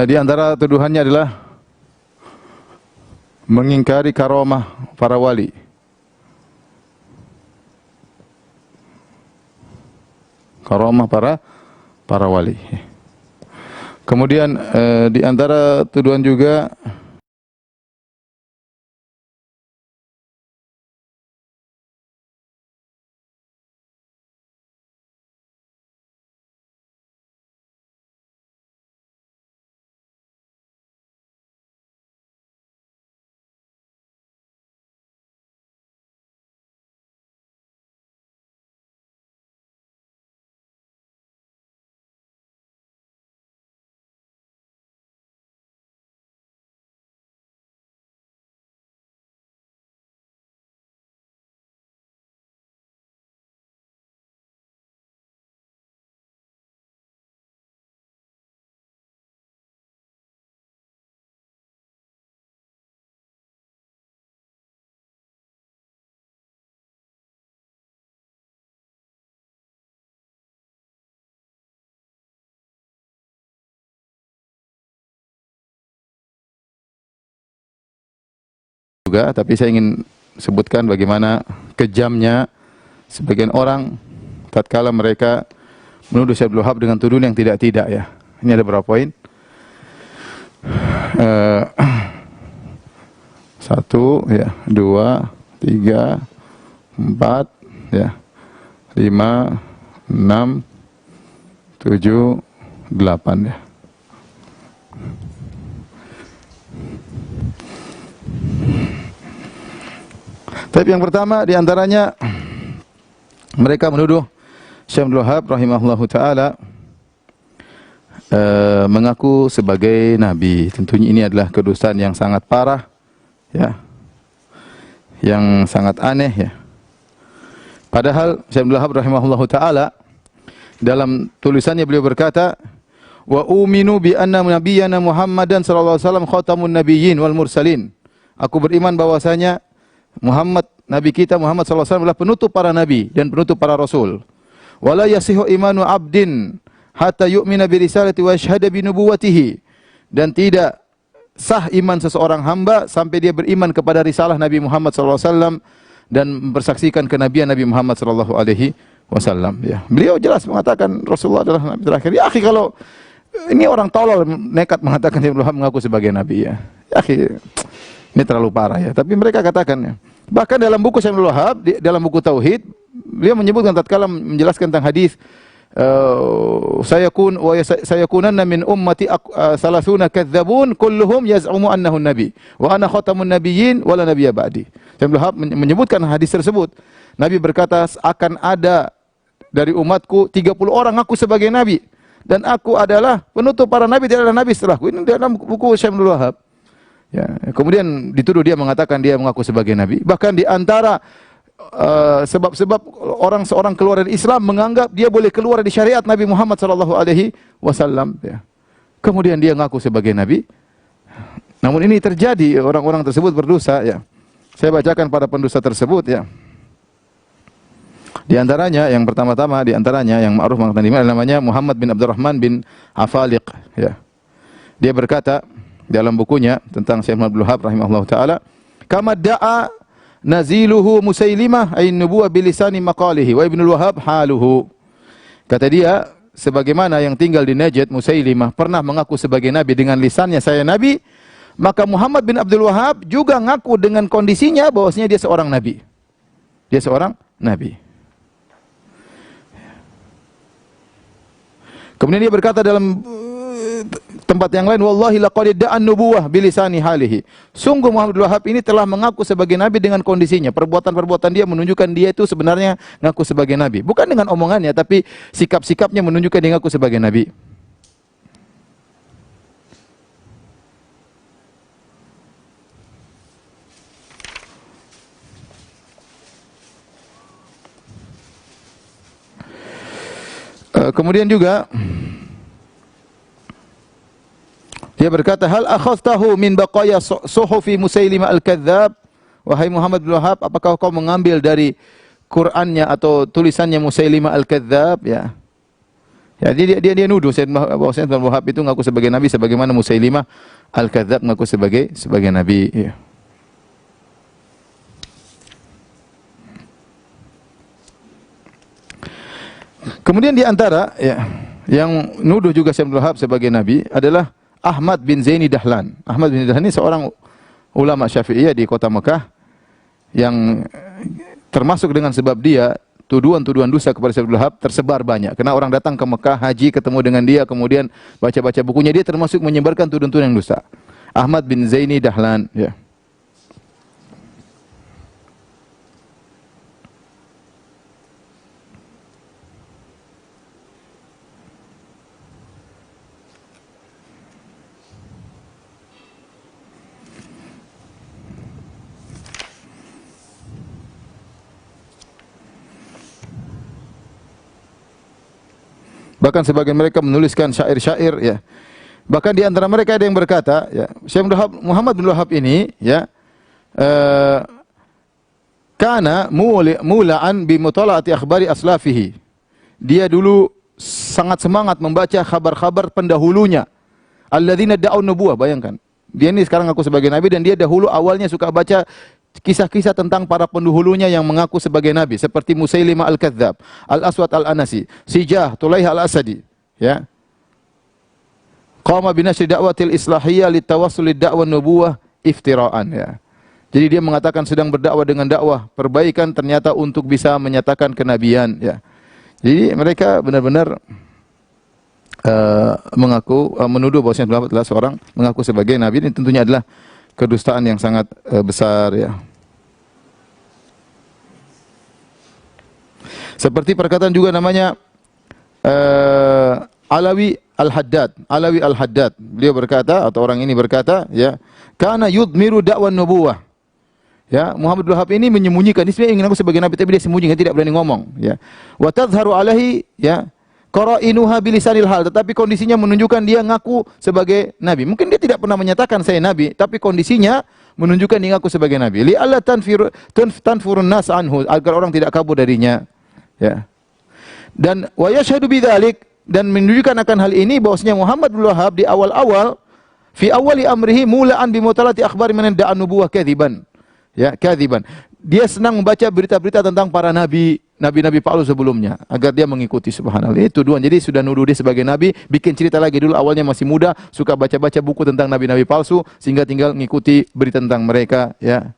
Di antara tuduhannya adalah mengingkari karamah para wali. Karamah para wali. Kemudian di antara tuduhan juga juga, tapi saya ingin sebutkan bagaimana kejamnya sebagian orang tatkala mereka menuduh Syekh Abdul Wahab dengan tuduhan yang tidak-tidak ya. Ini ada beberapa poin. 1 ya, 2, 3, 4 ya, 5, 6, 7, 8 ya. Tapi yang pertama di antaranya mereka menuduh Syekh Abdul Wahab rahimahullahu taala mengaku sebagai nabi. Tentunya ini adalah kedustaan yang sangat parah ya. Yang sangat aneh ya. Padahal Syekh Abdul Wahab rahimahullahu taala dalam tulisannya beliau berkata, "Wa uminu bi anna nabiyyana Muhammadan sallallahu alaihi wasallam khatamun nabiyyin wal mursalin." Aku beriman bahwasanya Muhammad, Nabi kita Muhammad SAW adalah penutup para nabi dan penutup para rasul. Wala yasihu imanu abdin hatta yu'mina bi risalati wa yashhada bi nubuwwatihi. dan tidak sah iman seseorang hamba sampai dia beriman kepada risalah Nabi Muhammad SAW dan bersaksikan kenabian Nabi Muhammad SAW. Ya, beliau jelas mengatakan Rasulullah adalah Nabi terakhir. Ya, akhi, kalau ini orang tolol nekat mengatakan Ibnu Wahab mengaku sebagai Nabi, ya. Ya, akhi, ini terlalu parah, ya. Tapi mereka katakan, ya. Bahkan dalam buku Syekh Ibnu Wahab, dalam buku Tauhid, beliau menyebutkan tatkala menjelaskan tentang hadis sayakunanna min ummati salasuna kadzabun kulluhum yaz'umu annahu nabi wa ana khatamun nabiyyin wa la nabiyya ba'di. Syekh Wahab menyebutkan hadis tersebut. Nabi berkata akan ada dari umatku 30 orang aku sebagai nabi dan aku adalah penutup para nabi, tidak ada nabi setelahku. Ini dalam buku Syekh Wahab. Ya, kemudian dituduh dia mengatakan dia mengaku sebagai nabi. Bahkan di antara sebab-sebab seorang keluar dari Islam menganggap dia boleh keluar dari syariat Nabi Muhammad SAW. Ya. Kemudian dia mengaku sebagai Nabi. Namun ini terjadi, orang-orang tersebut berdosa. Ya. Saya bacakan para pendosa tersebut. Ya. Di antaranya, yang pertama-tama, di antaranya yang ma'ruf namanya Muhammad bin Abdurrahman bin Afaliq. Ya. Dia berkata dalam bukunya tentang Syekh Abdul Wahab rahimahullah ta'ala, kama da'a naziluhu Musailimah ay nubuwah bilisani maqalihi wa Ibnu Wahab haluhu. Kata dia, sebagaimana yang tinggal di Najd Musailimah pernah mengaku sebagai nabi dengan lisannya saya nabi, maka Muhammad bin Abdul Wahab juga ngaku dengan kondisinya bahwasanya dia seorang nabi. Dia seorang nabi. Kemudian dia berkata dalam tempat yang lain, wallahi laqad da'an nubuwah bilisani halihi. Sungguh Muhammad bin Wahab ini telah mengaku sebagai nabi dengan kondisinya. Perbuatan-perbuatan dia menunjukkan dia itu sebenarnya mengaku sebagai nabi. Bukan dengan omongannya, tapi sikap-sikapnya menunjukkan dia mengaku sebagai nabi. Kemudian juga dia berkata, hal akhadtahu min baqaya suhufi Musailimah al-Kadzdzab? Wahai Muhammad bin Wahab, apakah kau mengambil dari Qur'annya atau tulisannya Musailimah al-Kadzdzab? Ya. Ya, dia nuduh bahwasanya Ibnu Wahab itu ngaku sebagai nabi sebagaimana Musailimah al-Kadzdzab ngaku sebagai nabi, ya. Kemudian di antara, ya, yang nuduh juga Syekh Abdul Wahab sebagai nabi adalah Ahmad bin Zaini Dahlan. Ahmad bin Zaini Dahlan ini seorang ulama Syafi'iyah di kota Mekah yang termasuk dengan sebab dia tuduhan-tuduhan dosa kepada Syekh Abdul Wahab tersebar banyak. Karena orang datang ke Mekah haji ketemu dengan dia kemudian baca-baca bukunya, dia termasuk menyebarkan tuduhan-tuduhan dosa. Ahmad bin Zaini Dahlan, ya. Bahkan sebagian mereka menuliskan syair-syair, ya. Bahkan di antara mereka ada yang berkata, ya, Syekh Muhammad bin Wahab ini, ya, kana mula'an bi mutalaati akhbari aslafihi. Dia dulu sangat semangat membaca kabar-kabar pendahulunya. Alladzina da'un nubuwah, bayangkan. Dia ini sekarang ngaku sebagai nabi dan dia dahulu awalnya suka baca kisah-kisah tentang para pendahulunya yang mengaku sebagai nabi seperti Musailimah al-Kadzdzab, Al-Aswad al-Anasi, Sijah, Tulaih al-Asadi, ya. Qama binashri da'watil islahiyah litawassul lid-da'wa nubuwah iftiraan, ya. Jadi dia mengatakan sedang berdakwah dengan dakwah perbaikan ternyata untuk bisa menyatakan kenabian, ya. Jadi mereka benar-benar menuduh bahwasanya Muhammad adalah seorang mengaku sebagai nabi. Ini tentunya adalah kedustaan yang sangat besar, ya. Seperti perkataan juga namanya Alawi Al-Haddad. Alawi Al-Haddad. Beliau berkata, atau orang ini berkata, ya, kana yudmiru da'wan nubuwah. Ya, Muhammad bin Wahab ini menyembunyikan, dia sebenarnya ingin aku sebagai nabi tapi dia sembunyikan, tidak berani ngomong, ya. Wa tadhharu alaihi, ya, qarainuha bilisanil hal, tetapi kondisinya menunjukkan dia ngaku sebagai nabi. Mungkin dia tidak pernah menyatakan saya nabi, tapi kondisinya menunjukkan dia ngaku sebagai nabi. Li alla tanfurun nas anhu, agar orang tidak kabur darinya, ya. Dan wa yashhadu bidzalik, dan menunjukkan akan hal ini bahwasanya Muhammad bin Wahab di awal-awal fi awali amrihi mula'an bi mutalati akhbari man da'a nubuwah kadziban. Ya, kadziban. Dia senang membaca berita-berita tentang para nabi-nabi palsu sebelumnya agar dia mengikuti, subhanallah. Ini tuduhan. Jadi sudah nuduh dia sebagai nabi, bikin cerita lagi dulu awalnya masih muda, suka baca-baca buku tentang nabi-nabi palsu sehingga tinggal mengikuti berita tentang mereka, ya.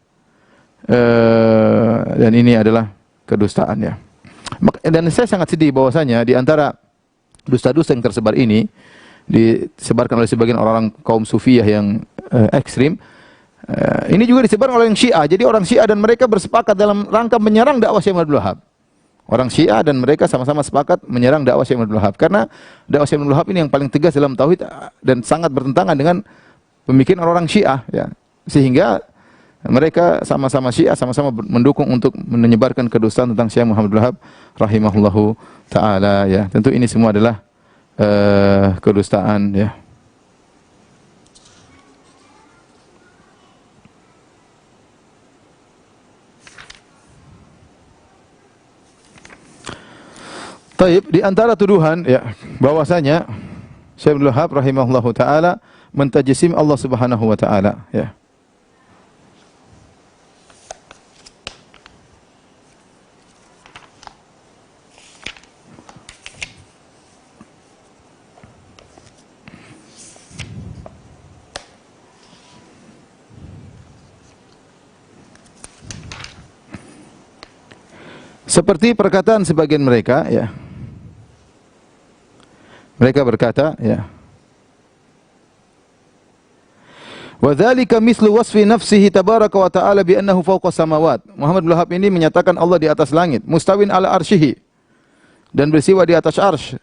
Dan ini adalah kedustaan, ya. Dan saya sangat sedih bahwasanya di antara dusta-dusta yang tersebar ini disebarkan oleh sebagian orang-orang kaum sufiyah yang ekstrim. Ini juga disebar oleh yang Syiah. Jadi orang Syiah dan mereka bersepakat dalam rangka menyerang dakwah Syekh Abdul Wahab. Orang Syiah dan mereka sama-sama sepakat menyerang dakwah Syekh Abdul Wahab karena dakwah Syekh Abdul Wahab ini yang paling tegas dalam tauhid dan sangat bertentangan dengan pemikiran orang Syiah, ya. Sehingga mereka sama-sama Syiah, sama-sama mendukung untuk menyebarkan kedustaan tentang Syekh Muhammad Abdul Wahab rahimahullahu taala, ya. Tentu ini semua adalah kedustaan, ya. Taib, di antara tuduhan, ya, bahwasanya Syekh Abdul Wahab rahimahullahu taala mentajsim Allah Subhanahu wa taala, ya. Seperti perkataan sebagian mereka, ya. Mereka berkata, ya. Wa dzalika mislu wasfi nafsihi tabaraka wa ta'ala bi annahu fawqa samawat. Muhammad bin Wahab ini menyatakan Allah di atas langit, mustawin ala arsyihi, dan bersiwa di atas arsy.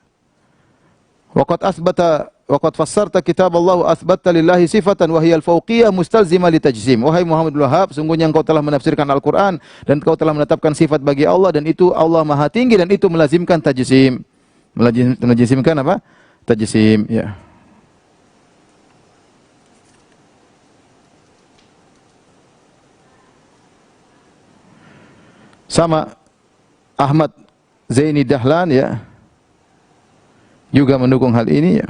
Waqad fassarta kitab Allah athbatta lillahi sifatan wa hiya al-fawqiyah mustalzimah li tajsim. Wahai Muhammad bin Wahab, sungguhnya engkau telah menafsirkan Al-Qur'an dan engkau telah menetapkan sifat bagi Allah dan itu Allah Maha Tinggi dan itu melazimkan tajsim. Melazimkan apa? Tajsim, ya. Sama Ahmad Zaini Dahlan, ya, juga mendukung hal ini, ya.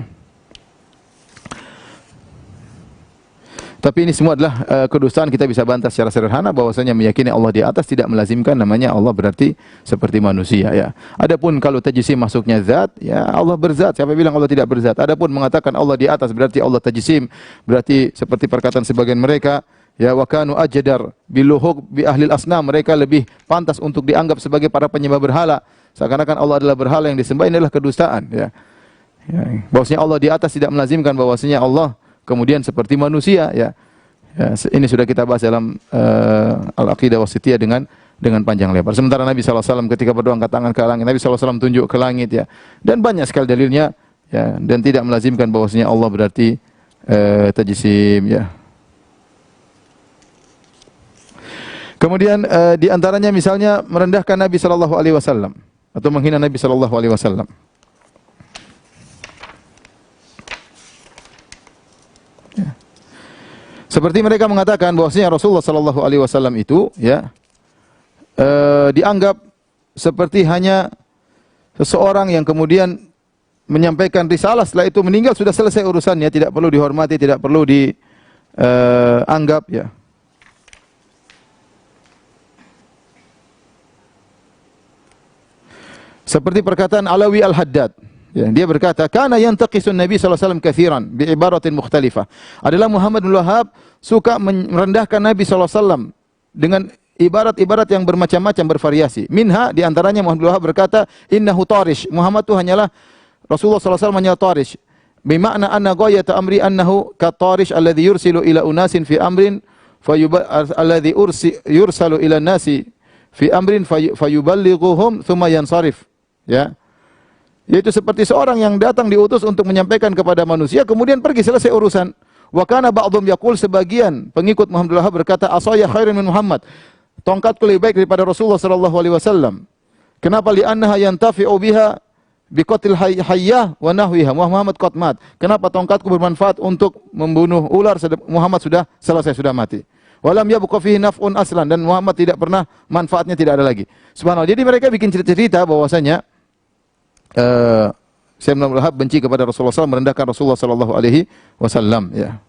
Tapi ini semua adalah kedustaan. Kita bisa bantah secara sederhana bahwasanya meyakini Allah di atas tidak melazimkan namanya Allah berarti seperti manusia, ya. Adapun kalau tajsim masuknya zat, ya, Allah berzat. Siapa bilang Allah tidak berzat? Adapun mengatakan Allah di atas berarti Allah tajsim, berarti seperti perkataan sebagian mereka, ya, wa kanu ajdar biluhuq bi ahlil asnam, mereka lebih pantas untuk dianggap sebagai para penyembah berhala. Seakan-akan Allah adalah berhala yang disembah. Ini adalah kedustaan, ya. Ya, bahwasanya Allah di atas tidak melazimkan bahwasanya Allah kemudian seperti manusia, ya. Ya, ini sudah kita bahas dalam Al-Aqidah Wasithiyah dengan panjang lebar. Sementara Nabi SAW ketika berdoa angkat tangan ke langit, Nabi SAW tunjuk ke langit, ya. Dan banyak sekali dalilnya, ya, dan tidak melazimkan bahwasanya Allah berarti tajsim, ya. Kemudian di antaranya misalnya merendahkan Nabi SAW atau menghina Nabi SAW. Seperti mereka mengatakan bahwasanya Rasulullah sallallahu alaihi wasallam itu, ya, dianggap seperti hanya seseorang yang kemudian menyampaikan risalah, setelah itu meninggal sudah selesai urusannya, tidak perlu dihormati, tidak perlu dianggap, ya. Seperti perkataan Alawi Al-Haddad. Ya, dia berkata, "Kana yantaqisun Nabi sallallahu alaihi wasallam katsiran bi ibaratin mukhtalifah." Adalah Muhammad bin Wahab suka merendahkan Nabi sallallahu alaihi wasallam dengan ibarat-ibarat yang bermacam-macam, bervariasi. Minha, di antaranya Muhammad bin Wahab berkata, "Innahu tarish." Muhammad itu hanyalah Rasulullah sallallahu alaihi wasallam hanyalah tarish. Bimakna anna ghayata amri annahu katarish alladhi yursilu ila unasin fi amrin alladhi yursalu ila nasi fi amrin fayuballighuhum thumma yansarif. Ya. Yaitu seperti seorang yang datang diutus untuk menyampaikan kepada manusia, kemudian pergi, selesai urusan. Wa kana ba'dhum yaqul, sebagian pengikut Muhammad bin Wahab berkata, "Asaya khairun min Muhammad." Tongkatku lebih baik daripada Rasulullah sallallahu alaihi wasallam. Kenapa? Li'annaha yantafi'u biha biqatil hayyah wa nahwiha. Muhammad qad mat. Kenapa tongkatku bermanfaat untuk membunuh ular, Muhammad sudah selesai, sudah mati. Walam yabqa fihi naf'un aslan, dan Muhammad tidak pernah, manfaatnya tidak ada lagi. Subhanallah. Jadi mereka bikin cerita-cerita bahwasanya Syekh Abdul Wahab benci kepada Rasulullah SAW, merendahkan Rasulullah sallallahu alaihi wasallam, ya.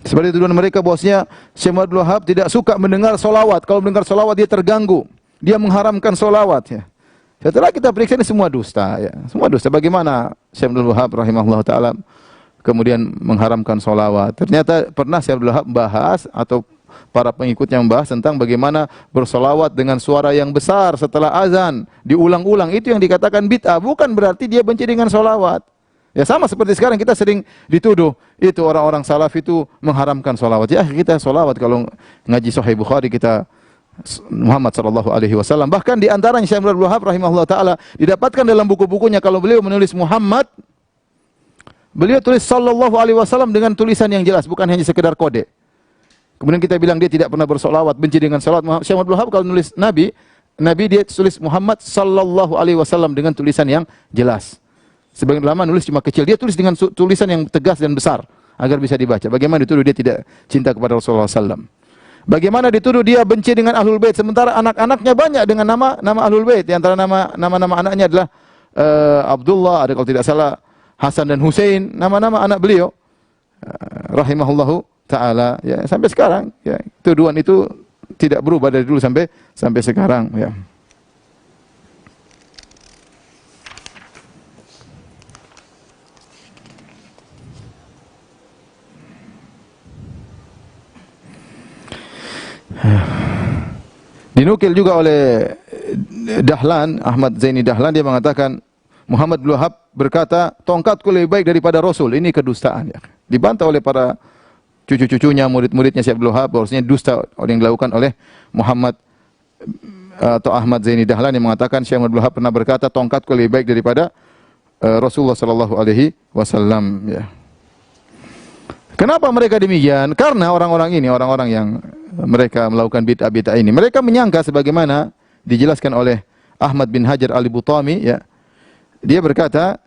Seperti tuduhan mereka bahwasanya Syekh Abdul Wahab tidak suka mendengar solawat. Kalau mendengar solawat dia terganggu. Dia mengharamkan solawat. Ya. Setelah kita periksa ini semua dusta. Ya. Semua dusta. Bagaimana Syekh Abdul Wahab rahimahullah ta'ala kemudian mengharamkan solawat. Ternyata pernah Syekh Abdul Wahab bahas atau para pengikutnya membahas tentang bagaimana bersolawat dengan suara yang besar setelah azan. Diulang-ulang. Itu yang dikatakan bid'ah. Bukan berarti dia benci dengan solawat. Ya sama seperti sekarang kita sering dituduh itu orang-orang salaf itu mengharamkan solawat. Ya kita solawat kalau ngaji Sahih Bukhari kita Muhammad sallallahu alaihi wasallam. Bahkan di antaranya Syekh Abdul Wahab rahimahullah taala didapatkan dalam buku-bukunya kalau beliau menulis Muhammad, beliau tulis sallallahu alaihi wasallam dengan tulisan yang jelas, bukan hanya sekedar kode. Kemudian kita bilang dia tidak pernah bersolawat, benci dengan solawat. Syekh Abdul Wahab kalau nulis Nabi dia tulis Muhammad sallallahu alaihi wasallam dengan tulisan yang jelas. Sebagian ulama nulis cuma kecil, dia tulis dengan tulisan yang tegas dan besar agar bisa dibaca. Bagaimana dituduh dia tidak cinta kepada Rasulullah SAW? Bagaimana dituduh dia benci dengan Ahlul Bait sementara anak-anaknya banyak dengan nama Ahlul Bait. Di antara nama-nama anaknya adalah Abdullah, ada kalau tidak salah Hasan dan Hussein, nama-nama anak beliau rahimahullahu taala. Ya, sampai sekarang ya, tuduhan itu tidak berubah dari dulu sampai sekarang ya. Dinukil juga oleh Dahlan, Ahmad Zaini Dahlan, dia mengatakan Muhammad bin Wahab berkata, tongkatku lebih baik daripada Rasul. Ini kedustaan ya. Dibantah oleh para cucu-cucunya, murid-muridnya Syekh Abdul Wahab bahwasanya dusta yang dilakukan oleh Muhammad atau Ahmad Zaini Dahlan yang mengatakan Syekh Abdul Wahab pernah berkata, tongkatku lebih baik daripada Rasulullah sallallahu alaihi wasallam ya. Kenapa mereka demikian? Karena orang-orang ini, orang-orang yang mereka melakukan bid'ah-bid'ah ini, mereka menyangka sebagaimana dijelaskan oleh Ahmad bin Hajar Al-Butami ya. Dia berkata,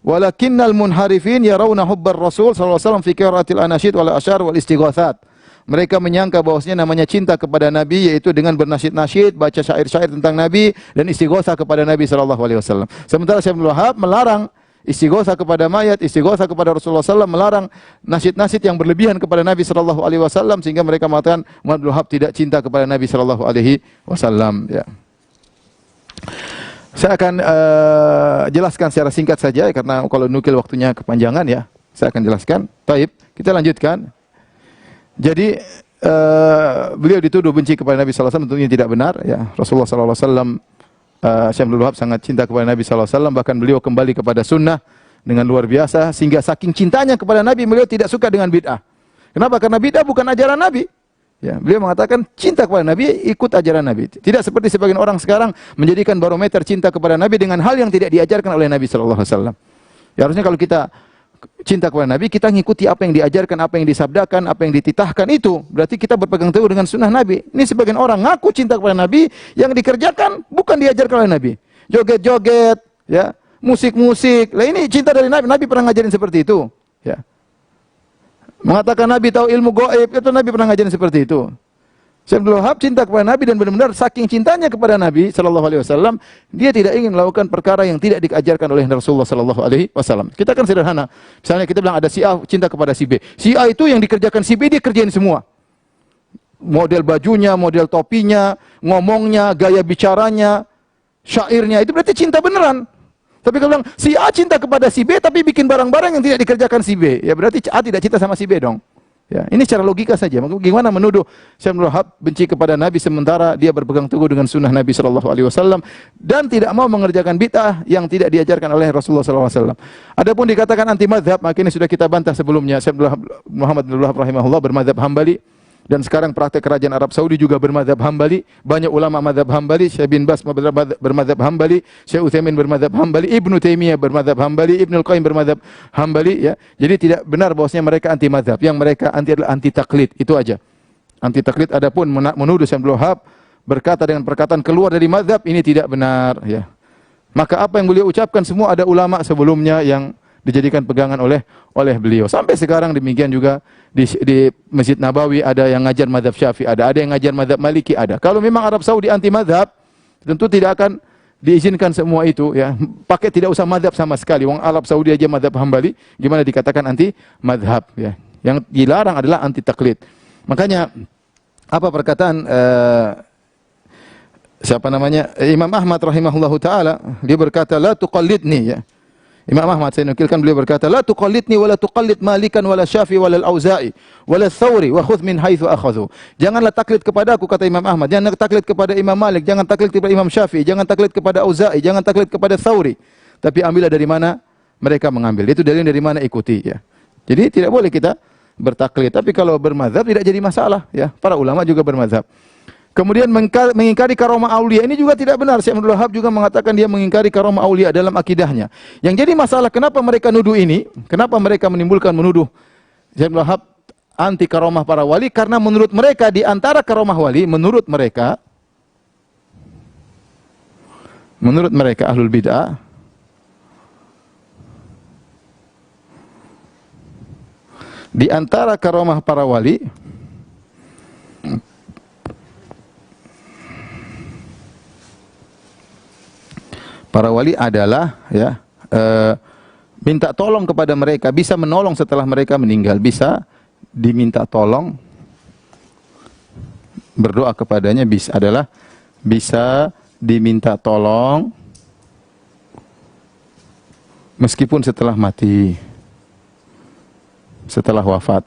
"Walakinnal munharifin yarawna hubbar Rasul sallallahu alaihi wasallam fi qira'atil anasyid wal asyar wal istighatsat." Mereka menyangka bahwasanya namanya cinta kepada Nabi yaitu dengan bernasyid-nasyid, baca syair-syair tentang Nabi dan istighatsah kepada Nabi sallallahu alaihi wasallam. Sementara Syekh Abdul Wahab melarang istighatsah kepada mayat, istighatsah kepada Rasulullah SAW, melarang nasyid-nasyid yang berlebihan kepada Nabi sallallahu alaihi wasallam sehingga mereka mengatakan Muhammad bin Wahab tidak cinta kepada Nabi sallallahu alaihi wasallam ya. Saya akan jelaskan secara singkat saja karena kalau nukil waktunya kepanjangan ya. Saya akan jelaskan. Baik, kita lanjutkan. Jadi beliau dituduh benci kepada Nabi sallallahu alaihi wasallam, tentunya tidak benar ya. Rasulullah sallallahu alaihi wasallam Syekh Abdul Wahab sangat cinta kepada Nabi sallallahu alaihi wasallam, bahkan beliau kembali kepada sunnah dengan luar biasa sehingga saking cintanya kepada Nabi beliau tidak suka dengan bid'ah. Kenapa? Karena bid'ah bukan ajaran Nabi. Ya, beliau mengatakan cinta kepada Nabi ikut ajaran Nabi. Tidak seperti sebagian orang sekarang menjadikan barometer cinta kepada Nabi dengan hal yang tidak diajarkan oleh Nabi sallallahu alaihi wasallam. Ya harusnya kalau kita cinta kepada Nabi, kita ngikuti apa yang diajarkan, apa yang disabdakan, apa yang dititahkan itu. Berarti kita berpegang teguh dengan sunnah Nabi. Ini sebagian orang ngaku cinta kepada Nabi, yang dikerjakan bukan diajarkan oleh Nabi. Joget-joget, ya, musik-musik. Lah ini cinta dari Nabi. Nabi pernah ngajarin seperti itu. Ya. Mengatakan Nabi tahu ilmu gaib, itu Nabi pernah ngajarin seperti itu. Syekh Abdul Wahab cinta kepada Nabi dan benar-benar saking cintanya kepada Nabi sallallahu alaihi wasallam, dia tidak ingin melakukan perkara yang tidak diajarkan oleh Rasulullah sallallahu alaihi wasallam. Kita kan sederhana. Misalnya kita bilang ada si A cinta kepada si B. Si A itu yang dikerjakan si B dia kerjain semua. Model bajunya, model topinya, ngomongnya, gaya bicaranya, syairnya itu berarti cinta beneran. Tapi kalau bilang si A cinta kepada si B tapi bikin barang-barang yang tidak dikerjakan si B, ya berarti A tidak cinta sama si B dong. Ya, ini secara logika saja. Bagaimana menuduh Syekh Abdul Wahab benci kepada Nabi sementara dia berpegang teguh dengan sunnah Nabi sallallahu alaihi wasallam dan tidak mau mengerjakan bid'ah yang tidak diajarkan oleh Rasulullah sallallahu alaihi wasallam. Adapun dikatakan anti mazhab, maka ini sudah kita bantah sebelumnya. Syekh Muhammad bin Wahab rahimahullah bermazhab Hambali dan sekarang praktek kerajaan Arab Saudi juga bermazhab Hambali. Banyak ulama mazhab Hambali, Syekh bin Bas bermazhab Hambali, Syekh Utsaimin bermazhab Hambali, Ibnu Taimiyah bermazhab Hambali, Ibnu Al-Qayyim bermazhab Hambali ya. Jadi tidak benar bahwasanya mereka anti mazhab. Yang mereka anti adalah anti taklid, itu aja. Anti taklid. Adapun menuduh Syekh Abdul Wahab berkata dengan perkataan keluar dari mazhab, ini tidak benar ya. Maka apa yang beliau ucapkan semua ada ulama sebelumnya yang dijadikan pegangan oleh beliau. Sampai sekarang demikian juga di Masjid Nabawi ada yang ngajar mazhab Syafi'i, ada yang ngajar mazhab Maliki, ada. Kalau memang Arab Saudi anti mazhab, tentu tidak akan diizinkan semua itu ya. Pakai tidak usah mazhab sama sekali. Wong Arab Saudi aja mazhab Hambali, gimana dikatakan anti mazhab ya. Yang dilarang adalah anti taklid. Makanya apa perkataan siapa namanya? Imam Ahmad rahimahullahu taala, dia berkata la tuqallidni ya. Imam Ahmad saya nukilkan beliau berkata la tuqallidni wa la tuqallid Malikan wala Syafi'i wala Al-Auza'i wala Tsawri wa khudh min haitsu akhadhu. Janganlah taklid kepada aku, kata Imam Ahmad. Jangan taklid kepada Imam Malik, jangan taklid kepada Imam Syafi'i, jangan taklid kepada Auza'i, jangan taklid kepada Tsawri. Tapi ambillah dari mana mereka mengambil. Itu dari mana ikuti ya. Jadi tidak boleh kita bertaklid. Tapi kalau bermazhab tidak jadi masalah ya. Para ulama juga bermazhab. Kemudian mengingkari karomah aulia ini juga tidak benar. Syekh Abdul Wahab juga mengatakan dia mengingkari karomah aulia dalam akidahnya. Yang jadi masalah kenapa mereka nuduh ini? Kenapa mereka menuduh Syekh Abdul Wahab anti karomah para wali? Karena menurut mereka di antara karomah wali, menurut mereka ahlul bid'ah, di antara karomah para wali adalah ya minta tolong kepada mereka, bisa menolong setelah mereka meninggal, bisa diminta tolong, berdoa kepadanya bisa diminta tolong meskipun setelah mati, setelah wafat.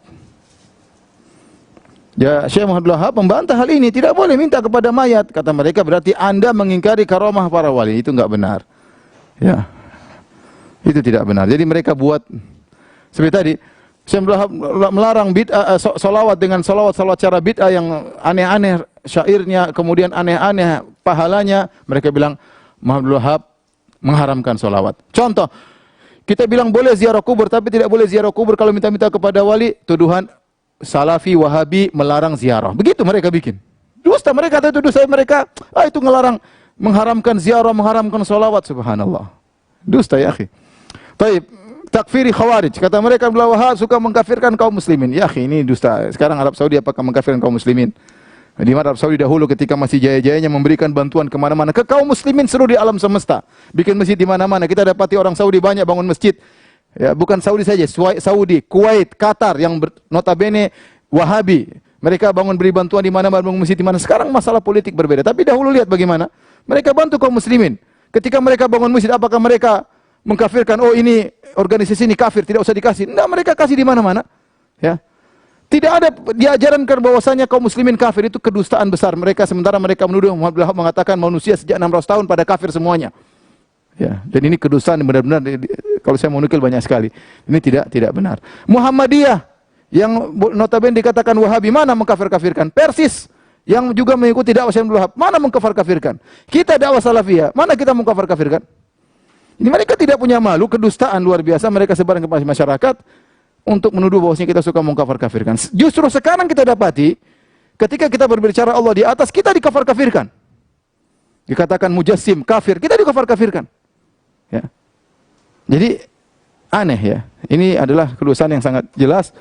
Ya, Syekh Muhammad Wahab membantah hal ini, tidak boleh minta kepada mayat. Kata mereka berarti Anda mengingkari karomah para wali, itu enggak benar. Ya. Itu tidak benar. Jadi mereka buat seperti tadi, Syekh Muhammad Wahab melarang bid'ah salawat dengan salawat cara bid'ah yang aneh-aneh syairnya, kemudian aneh-aneh pahalanya. Mereka bilang Muhammad Wahab mengharamkan salawat. Contoh, kita bilang boleh ziarah kubur tapi tidak boleh ziarah kubur kalau minta-minta kepada wali, tuduhan Salafi, Wahabi melarang ziarah. Begitu mereka bikin. Dusta mereka, itu dusta mereka. Itu ngelarang, mengharamkan ziarah, mengharamkan salawat. Subhanallah. Dusta ya akhi. Taib, takfiri khawarij. Kata mereka, Abdul Wahab suka mengkafirkan kaum muslimin. Ya akhi, ini dusta. Sekarang Arab Saudi apakah mengkafirkan kaum muslimin? Di mana Arab Saudi dahulu ketika masih jaya-jayanya memberikan bantuan kemana-mana. Ke kaum muslimin seluruh di alam semesta. Bikin masjid di mana-mana. Kita dapati orang Saudi banyak bangun masjid. Ya, bukan Saudi saja, Saudi, Kuwait, Qatar yang notabene Wahabi. Mereka beri bantuan di mana, bangun masjid di mana. Sekarang masalah politik berbeda. Tapi dahulu lihat bagaimana mereka bantu kaum muslimin. Ketika mereka bangun masjid, apakah mereka mengkafirkan? Oh, ini organisasi ini kafir, tidak usah dikasih. Enggak, mereka kasih di mana-mana. Ya. Tidak ada diajarankan bahwasanya kaum muslimin kafir, itu kedustaan besar. Mereka sementara mereka menuduh Muhammad bin Wahab mengatakan manusia sejak 600 tahun pada kafir semuanya. Ya, dan ini kedustaan benar-benar, kalau saya mau nukil banyak sekali. Ini tidak benar. Muhammadiyah yang notabene dikatakan Wahabi, mana mengkafir-kafirkan? Persis yang juga mengikuti dakwah Syekh Abdul Wahab, mana mengkafir-kafirkan? Kita dakwah Salafiyah, mana kita mengkafir-kafirkan? Ini mereka tidak punya malu, kedustaan luar biasa mereka sebarkan kepada masyarakat untuk menuduh bahwasanya kita suka mengkafir-kafirkan. Justru sekarang kita dapati ketika kita berbicara Allah di atas, kita dikafir-kafirkan. Dikatakan mujassim, kafir, kita dikafir-kafirkan. Ya. Jadi aneh ya. Ini adalah kedustaan yang sangat jelas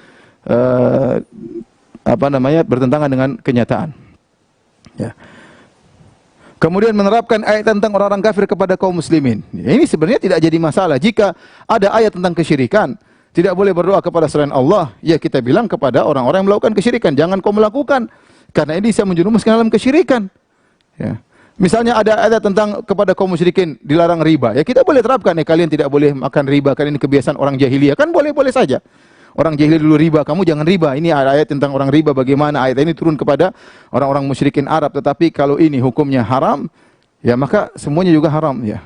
bertentangan dengan kenyataan. Ya. Kemudian menerapkan ayat tentang orang-orang kafir kepada kaum muslimin. Ini sebenarnya tidak jadi masalah. Jika ada ayat tentang kesyirikan, tidak boleh berdoa kepada selain Allah, ya kita bilang kepada orang-orang yang melakukan kesyirikan, jangan kau melakukan, karena ini bisa menjerumuskan dalam kesyirikan. Ya. Misalnya ada ayat tentang kepada kaum musyrikin dilarang riba, ya kita boleh terapkan, ya kalian tidak boleh makan riba, karena ini kebiasaan orang jahiliyah, kan boleh-boleh saja. Orang jahiliyah dulu riba, kamu jangan riba. Ini ayat tentang orang riba, bagaimana ayat ini turun kepada orang-orang musyrikin Arab, tetapi kalau ini hukumnya haram, ya maka semuanya juga haram ya.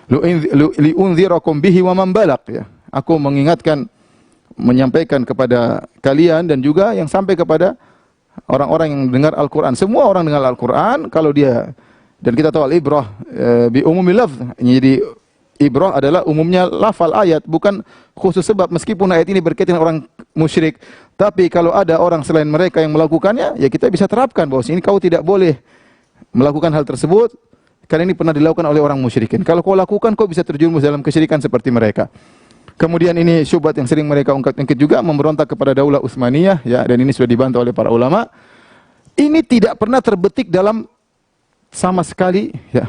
Li'unzirakum bihi wa man balagh ya. Aku mengingatkan, menyampaikan kepada kalian dan juga yang sampai kepada orang-orang yang dengar Al-Quran. Semua orang dengar Al-Quran, kalau dia, dan kita tahu al-ibrah bi umumil lafz. Jadi ibrah adalah umumnya lafal ayat, bukan khusus sebab. Meskipun ayat ini berkaitan dengan orang musyrik, tapi kalau ada orang selain mereka yang melakukannya, ya kita bisa terapkan bahwa ini kau tidak boleh melakukan hal tersebut karena ini pernah dilakukan oleh orang musyrikin. Kalau kau lakukan, kau bisa terjerumus dalam kesyirikan seperti mereka. Kemudian ini syubhat yang sering mereka ungkap-ungkit juga, memberontak kepada Daulah Utsmaniyah ya, dan ini sudah dibantah oleh para ulama. Ini tidak pernah terbetik dalam sama sekali ya.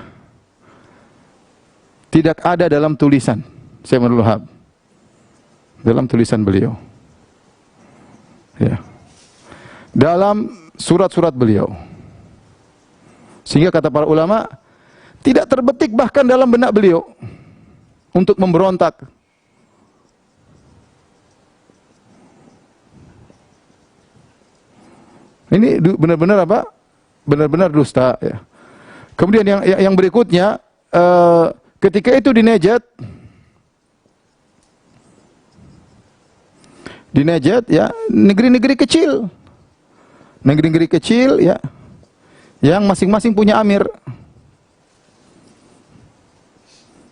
Tidak ada dalam tulisan Syekh Abdul Wahab, dalam tulisan beliau. dalam surat-surat beliau. Sehingga kata para ulama, tidak terbetik bahkan dalam benak beliau untuk memberontak. Ini benar-benar apa? Benar-benar dusta, ya. Kemudian yang berikutnya, ketika itu di Najd ya, negeri-negeri kecil ya, yang masing-masing punya amir,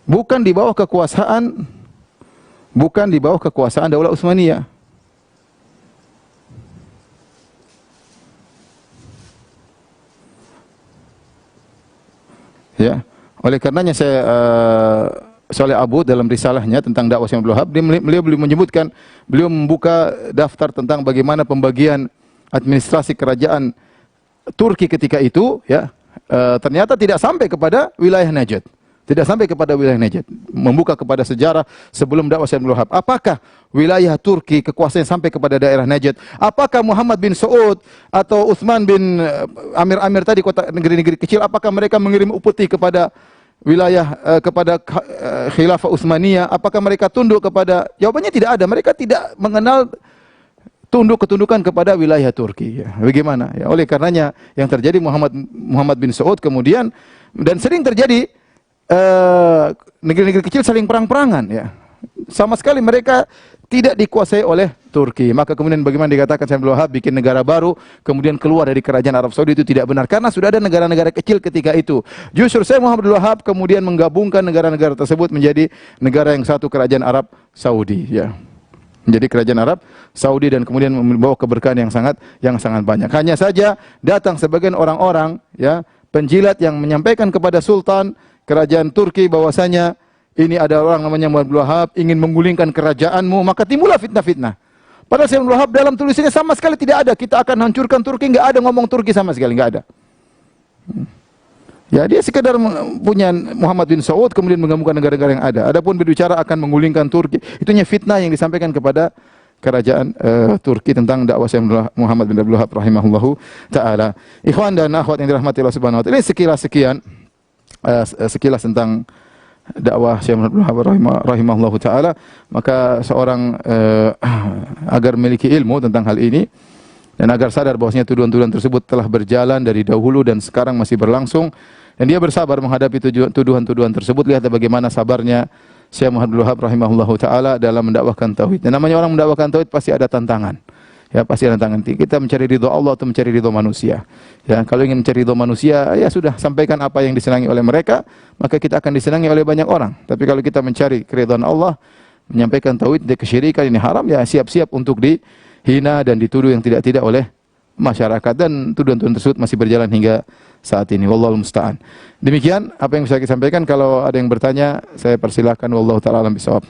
bukan di bawah kekuasaan Daulah Utsmaniyah. Ya, oleh karenanya Saleh Abu dalam risalahnya tentang dakwah Syekh Abdul Wahab, beliau menyebutkan, beliau membuka daftar tentang bagaimana pembagian administrasi kerajaan Turki ketika itu, ya, ternyata tidak sampai kepada wilayah Najd. Tidak sampai kepada wilayah Najd. Membuka kepada sejarah sebelum dakwah Syekh Abdul Wahab. Apakah wilayah Turki kekuasaan sampai kepada daerah Najd? Apakah Muhammad bin Saud atau Utsman bin Amir tadi, kota negeri-negeri kecil, apakah mereka mengirim upeti kepada wilayah kepada Khilafah Utsmaniyah? Apakah mereka tunduk kepada? Jawabannya tidak ada. Mereka tidak mengenal ketundukan kepada wilayah Turki. Ya. Bagaimana? Ya, oleh karenanya yang terjadi Muhammad bin Saud kemudian, dan sering terjadi negeri-negeri kecil saling perang-perangan, ya. Sama sekali mereka tidak dikuasai oleh Turki. Maka kemudian bagaimana dikatakan Syekh Abdul Wahab bikin negara baru, kemudian keluar dari kerajaan Arab Saudi, itu tidak benar. Karena sudah ada negara-negara kecil ketika itu. Justru Syekh Muhammad Abdul Wahab kemudian menggabungkan negara-negara tersebut menjadi negara yang satu, kerajaan Arab Saudi, ya. Menjadi kerajaan Arab Saudi, dan kemudian membawa keberkahan yang sangat banyak. Hanya saja datang sebagian orang-orang, ya, penjilat yang menyampaikan kepada Sultan kerajaan Turki bahwasanya ini ada orang namanya Muhammad bin Wahab ingin menggulingkan kerajaanmu, maka timbullah fitnah-fitnah. Padahal Syekh bin Wahab dalam tulisannya sama sekali tidak ada kita akan hancurkan Turki, enggak ada ngomong Turki sama sekali, enggak ada. Ya, dia sekedar punya Muhammad bin Saud kemudian menggabungkan negara-negara yang ada. Adapun berbicara akan menggulingkan Turki, itunya fitnah yang disampaikan kepada kerajaan Turki tentang dakwah Syekh Muhammad bin Abdul Wahab rahimahullahu taala. Ikhwan dan akhwat yang dirahmati Allah Subhanahu wa taala, ini sekilas tentang dakwah Syekh Muhammad bin Abdul Wahab rahimahullahu taala. Maka seorang agar memiliki ilmu tentang hal ini dan agar sadar bahwasanya tuduhan-tuduhan tersebut telah berjalan dari dahulu dan sekarang masih berlangsung, dan dia bersabar menghadapi tuduhan-tuduhan tersebut. Lihat bagaimana sabarnya Syekh Muhammad bin Abdul Wahab rahimahullahu taala dalam mendakwahkan tauhid. Dan namanya orang mendakwahkan tauhid pasti ada tantangan. Ya, pasti ada tantangan. Kita mencari ridha Allah atau mencari ridha manusia. Ya, kalau ingin mencari ridha manusia, ya sudah, sampaikan apa yang disenangi oleh mereka, maka kita akan disenangi oleh banyak orang. Tapi kalau kita mencari keridhaan Allah, menyampaikan tauhid dan kesyirikan ini haram, ya siap-siap untuk dihina dan dituduh yang tidak-tidak oleh masyarakat, dan tuduhan-tuduhan tersebut masih berjalan hingga saat ini. Wallahu musta'an. Demikian apa yang bisa saya sampaikan. Kalau ada yang bertanya, saya persilahkan. Wallahu ta'ala alam bisawab.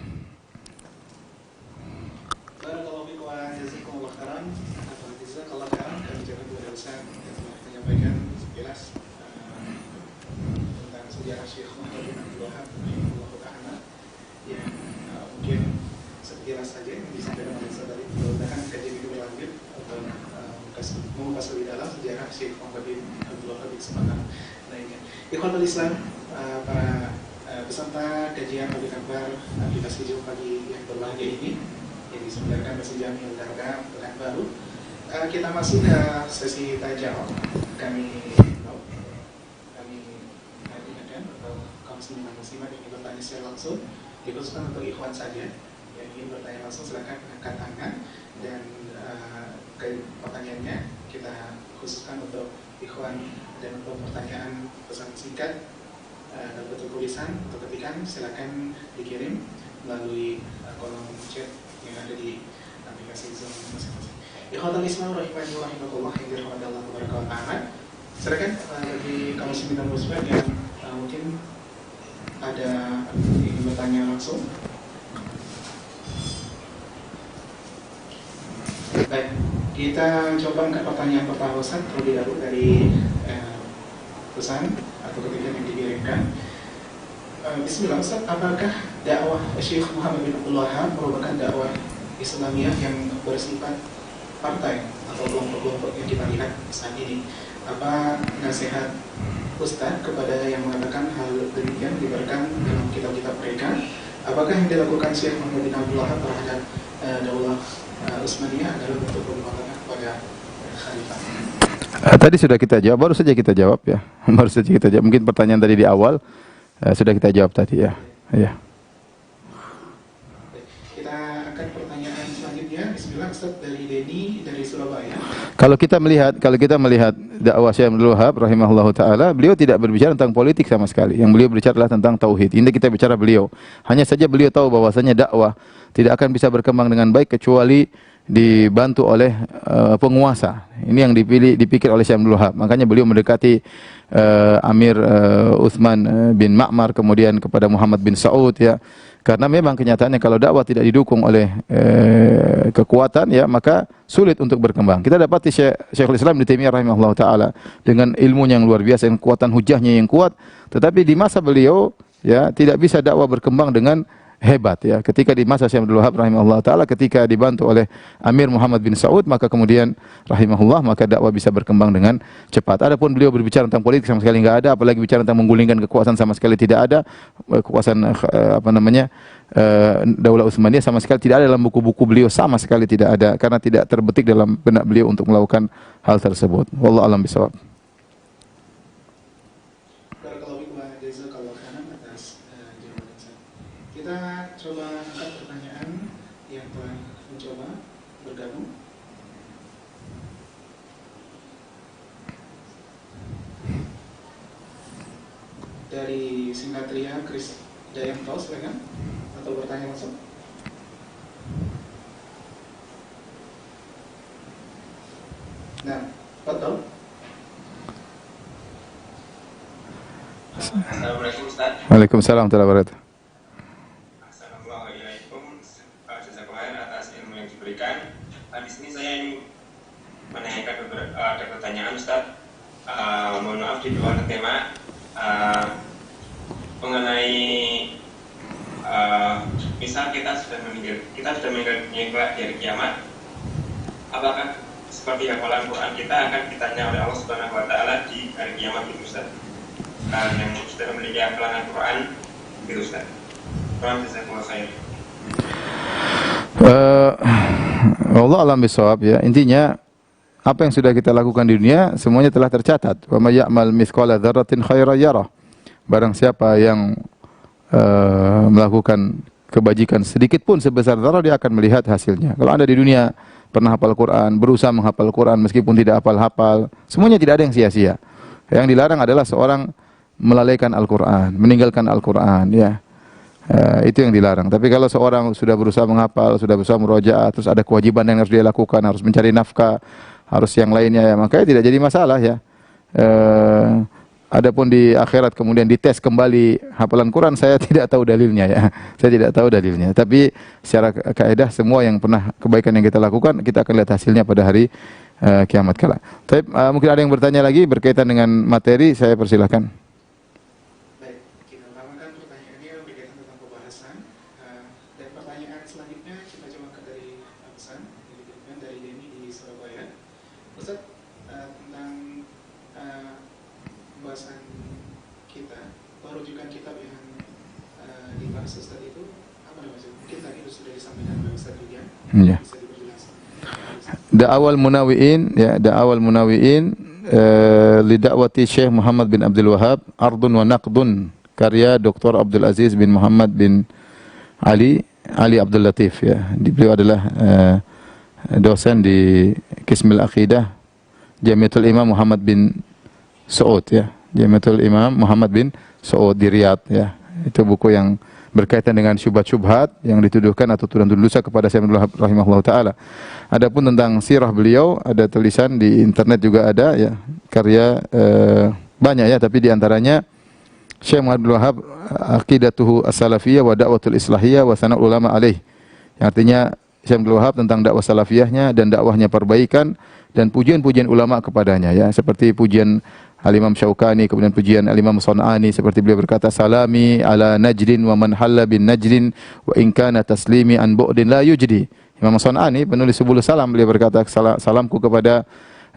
Mengupas lebih dalam sejarah Syekh Muhammad bin Abdul Wahab di kesempatan lainnya. Ikhwatul Islam, para peserta kajian Abu Akbar aplikasi Jum pagi yang berbahagia ini yang diselenggarakan Masjid Jami Al-Darga Pekanbaru, kita masuk ke sesi tajam. Kami ingatkan atau kaum muslimin dan muslimat yang ingin bertanya secara langsung, dikhususkan untuk ikhwan saja yang ingin bertanya langsung, silakan angkat tangan, dan pertanyaannya kita khususkan untuk ikhwan, dan untuk pertanyaan pesan singkat dan bentuk tulisan untuk ketikan silakan dikirim melalui kolom chat yang ada di aplikasi Zoom masing-masing. Ikhwatul Islam rahimani wa rahimakumullah yang dirahmati Allah wa taala. Silakan bagi kaum muslimin dan muslimat yang mungkin ada ingin bertanya langsung. Baik, kita coba angkat pertanyaan pertama Ustaz terlebih dahulu dari pesan atau ketikan yang dikirimkan. Bismillah Ustaz, apakah dakwah Syekh Muhammad bin Abdul Wahab merupakan dakwah Islamiyah yang bersifat partai atau kelompok-kelompok yang kita lihat saat ini. Apa nasihat Ustadz kepada yang mengatakan hal demikian diberikan dalam kitab-kitab mereka? Apakah yang dilakukan Syekh Muhammad bin Abdul Wahab terhadap Daulah Utsmaniyah adalah bentuk pemberontakan kepada Khalifah? Tadi sudah kita jawab, baru saja kita jawab ya. Baru saja kita jawab. Mungkin pertanyaan tadi di awal sudah kita jawab tadi ya. Ya. Kita akan pertanyaan selanjutnya. Bismillah, Ustaz, dari Denny dari Surabaya. Kalau kita melihat dakwah Syekh Abdul Wahab rahimahullahu taala, beliau tidak berbicara tentang politik sama sekali. Yang beliau berbicara adalah tentang tauhid. Ini kita bicara beliau. Hanya saja beliau tahu bahwasanya dakwah tidak akan bisa berkembang dengan baik kecuali dibantu oleh penguasa. Ini yang dipikir oleh Syekh Abdul Wahab. Makanya beliau mendekati Amir Utsman bin Ma'mar, kemudian kepada Muhammad bin Saud ya. Karena memang kenyataannya kalau dakwah tidak didukung oleh kekuatan ya, maka sulit untuk berkembang. Kita dapati Syekhul Islam Ibnu Taimiyah rahimahullah taala dengan ilmunya yang luar biasa, dengan kekuatan hujahnya yang kuat, tetapi di masa beliau ya tidak bisa dakwah berkembang dengan hebat ya. Ketika di masa Syekh Abdul Wahab rahimahullah taala, ketika dibantu oleh Amir Muhammad bin Saud, maka kemudian rahimahullah, maka dakwah bisa berkembang dengan cepat. Adapun beliau berbicara tentang politik sama sekali enggak ada, apalagi bicara tentang menggulingkan kekuasaan sama sekali tidak ada. Kekuasaan Daulah Utsmaniyah sama sekali tidak ada dalam buku-buku beliau, sama sekali tidak ada, karena tidak terbetik dalam benak beliau untuk melakukan hal tersebut. Wallahu a'lam bishawab. Kita coba angkat pertanyaan yang telah mencoba bergabung. Dari Singkatria, Chris Dayanto, silakan, atau bertanya langsung. Nah, betul. Assalamualaikum Ustaz. Waalaikumsalam warahmatullahi wabarakatuh. Di sini saya ingin menanyakan ada pertanyaan Ustaz. Mohon maaf di luar tema mengenai misal kita sudah meninggal dari kiamat, apakah seperti hafalan Quran kita akan ditanya oleh Allah Subhanahu Wa Taala di hari kiamat itu Ustaz? Yang sudah memiliki hafalan Quran itu Ustaz. Quran jazakumullah khair. Allah alam bisawab ya. Intinya apa yang sudah kita lakukan di dunia semuanya telah tercatat. Wa may ya'mal mithqala dzarratin khairan yarah. Barang siapa yang melakukan kebajikan sedikit pun sebesar zarah, dia akan melihat hasilnya. Kalau Anda di dunia pernah hafal Quran, berusaha menghafal Quran meskipun tidak hafal-hafal, semuanya tidak ada yang sia-sia. Yang dilarang adalah seorang melalaikan Al-Quran, meninggalkan Al-Quran ya. Itu yang dilarang. Tapi kalau seorang sudah berusaha menghafal, sudah berusaha murojaah, terus ada kewajiban yang harus dia lakukan, harus mencari nafkah, harus yang lainnya ya, makanya tidak jadi masalah ya. Adapun di akhirat kemudian dites kembali hafalan Quran, saya tidak tahu dalilnya ya. Saya tidak tahu dalilnya. Tapi secara kaidah semua yang pernah kebaikan yang kita lakukan, kita akan lihat hasilnya pada hari kiamat kala. Tapi mungkin ada yang bertanya lagi berkaitan dengan materi, saya persilahkan. Ya. Da'awal munawi'in ya, da'awal munawi'in li da'wati Syekh Muhammad bin Abdul Wahab ardun wa naqdun, karya Dr. Abdul Aziz bin Muhammad bin Ali Abdul Latif ya. Beliau adalah dosen di Qismil Aqidah Jamiatul Imam Muhammad bin Saud ya. Jamiatul Imam Muhammad bin Saud di Riyadh ya. Itu buku yang berkaitan dengan syubhat-syubhat yang dituduhkan atau tuduhan dosa kepada Syekh Abdul Wahab rahimahullah taala. Adapun tentang sirah beliau ada tulisan di internet juga ada ya, karya banyak ya, tapi di antaranya Syekh Abdul Wahab aqidatuhu as-salafiyah wa da'watul islahiyah wa sana'ul ulama alaih. Yang artinya Syekh Abdul Wahab tentang dakwah salafiyahnya dan dakwahnya perbaikan dan pujian-pujian ulama kepadanya ya, seperti pujian Al-Imam Syaukani, kemudian pujian Al-Imam Sun'ani, seperti beliau berkata, salami ala najdin wa man halla bin najdin wa in kana taslimi an bu'din la yujdi. Imam Son'ani penulis Subul Salam, beliau berkata, salamku kepada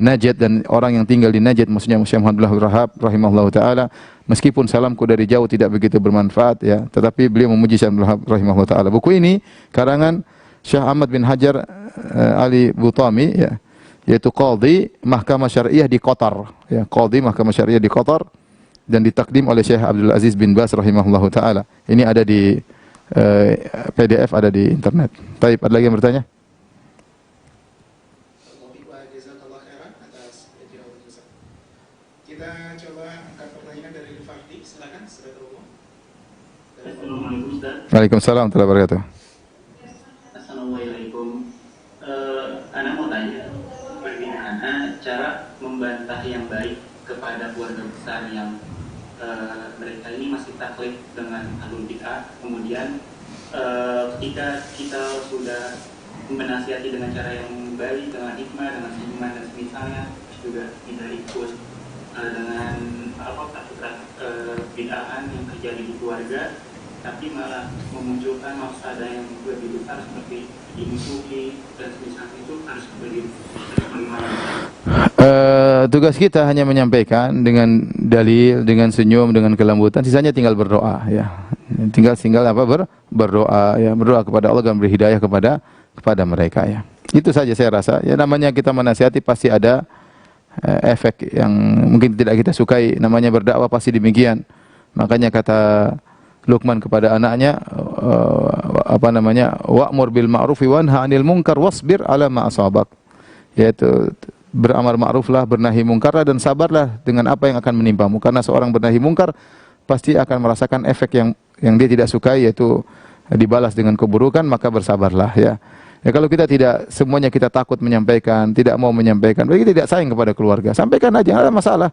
Najd dan orang yang tinggal di Najd, maksudnya Syekh Muhammad Abdul Wahhab rahimahullahu taala. Meskipun salamku dari jauh tidak begitu bermanfaat ya, tetapi beliau memuji Syekh Abdul Wahhab rahimahullahu taala. Buku ini karangan Syekh Ahmad bin Hajar Ali Butami ya, yaitu Qadhi Mahkamah Syariah di Qatar ya, Qadhi Mahkamah Syariah di Qatar, dan ditakdim oleh Syekh Abdul Aziz bin Baz rahimahullahu taala. Ini ada di PDF, ada di internet. Baik, ada lagi yang bertanya? Kita coba angkat pertanyaan dari Fardi, silakan, sudah terhubung. Assalamualaikum Ustaz. Waalaikumsalam warahmatullahi wabarakatuh. Assalamualaikum. Ana mau tanya, bagaimana cara membantah yang baik kepada keluarga besar yang mereka ini masih taklid dengan ahlul bid'ah, kemudian ketika kita sudah menasihati dengan cara yang baik, dengan hikmah, dengan senyuman dan semisalnya, juga tidak ikut dengan praktik bid'ahan yang terjadi di keluarga, tapi malah memunculkan mafsadah yang lebih besar seperti dimusuhi dan semisalnya, itu harus bagaimana? Tugas kita hanya menyampaikan dengan dalil, dengan senyum, dengan kelembutan. Sisanya tinggal berdoa ya. Tinggal apa? Berdoa ya, berdoa kepada Allah dan beri hidayah kepada mereka ya. Itu saja saya rasa. Ya, namanya kita menasihati pasti ada efek yang mungkin tidak kita sukai. Namanya berdakwah pasti demikian. Makanya kata Luqman kepada anaknya wa'mur bil ma'rufi wanha 'anil munkar wasbir 'ala ma asabak. Yaitu beramar ma'ruflah, bernahi mungkarlah, dan sabarlah dengan apa yang akan menimpamu. Karena seorang bernahi mungkar pasti akan merasakan efek yang dia tidak sukai, yaitu dibalas dengan keburukan, maka bersabarlah ya. Ya, kalau kita tidak, semuanya kita takut menyampaikan, tidak mau menyampaikan, berarti tidak sayang kepada keluarga. Sampaikan aja, tidak ada masalah.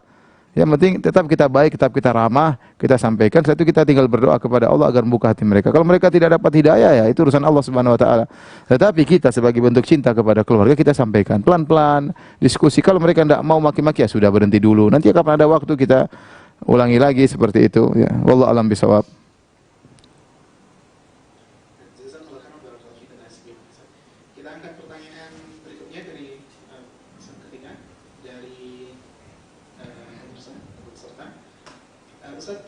Yang penting tetap kita baik, tetap kita ramah, kita sampaikan. Setelah itu kita tinggal berdoa kepada Allah agar membuka hati mereka. Kalau mereka tidak dapat hidayah, ya itu urusan Allah Subhanahu wa taala. Tetapi kita sebagai bentuk cinta kepada keluarga, kita sampaikan pelan-pelan, diskusi. Kalau mereka tidak mau maki-maki, ya sudah, berhenti dulu. Nanti kapan ada waktu kita ulangi lagi seperti itu ya. Wallahu a'lam bishawab. Kita angkat pertanyaan berikutnya dari ketiga dari peserta. Ustaz,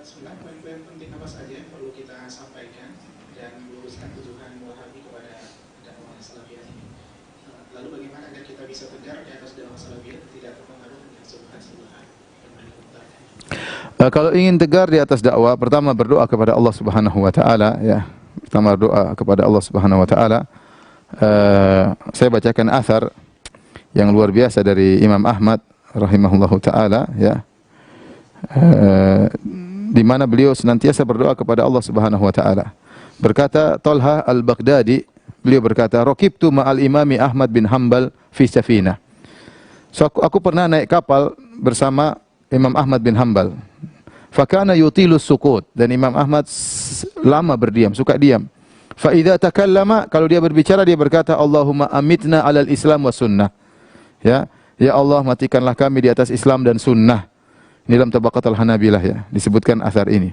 sebenarnya poin-poin penting apa saja yang perlu kita sampaikan dan meluruskan tuduhan Wahabi kepada dakwah Salafiyah ini? Lalu bagaimana agar kita bisa tegar di atas dakwah Salafiyah tidak terpengaruh dengan subhat-subhat yang menimpa? Kalau ingin tegar di atas dakwah, pertama berdoa kepada Allah Subhanahu wa taala ya. Pertama doa kepada Allah Subhanahu wa taala. Saya bacakan athar yang luar biasa dari Imam Ahmad rahimahullahu taala ya. Di mana beliau senantiasa berdoa kepada Allah Subhanahu wa taala. Berkata Talha Al-Baghdadi, beliau berkata, "Raqibtu ma'al Imami Ahmad bin Hanbal fi safinah." So, aku pernah naik kapal bersama Imam Ahmad bin Hanbal. Fakana yutilus sukut, dan Imam Ahmad lama berdiam, suka diam. Fa idza takallama, kalau dia berbicara dia berkata, "Allahumma amitna 'alal Islam wa sunnah." Ya, ya Allah, matikanlah kami di atas Islam dan sunnah. Ini dalam Tabaqatul Hanabilah ya, disebutkan asar ini.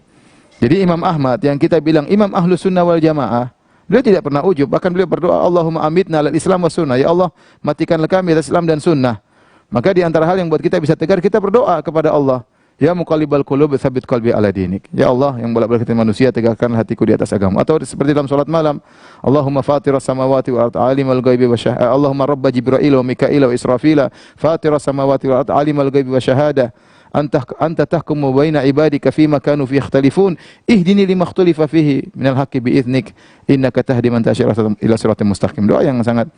Jadi Imam Ahmad yang kita bilang Imam Ahlus Sunnah wal Jamaah, beliau tidak pernah ujub, bahkan beliau berdoa, "Allahumma amitna 'alal Islam wa sunnah." Ya Allah, matikanlah kami atas Islam dan sunnah. Maka di antara hal yang buat kita bisa tegar, kita berdoa kepada Allah. Ya muqallibal qulub, tsabbit qalbi ala dinik. Ya Allah yang bolak-balik hati manusia, tegakkan hatiku di atas agama. Atau seperti dalam salat malam, Allahumma fatiras samawati wal ardi, alimal ghaibi wa syahada. Allahumma rabb Jibril wa Mikail wa Israfil, fatiras samawati wal ardi, alimal ghaibi wa syahada. Anta tahkumu baina ibadika fima kanu fi yakhtalifun. Ihdini lima ikhtalafa fihi minal haqqi bi idnik. Innaka tahdi man tasyaa ila siratal mustaqim. Doa yang sangat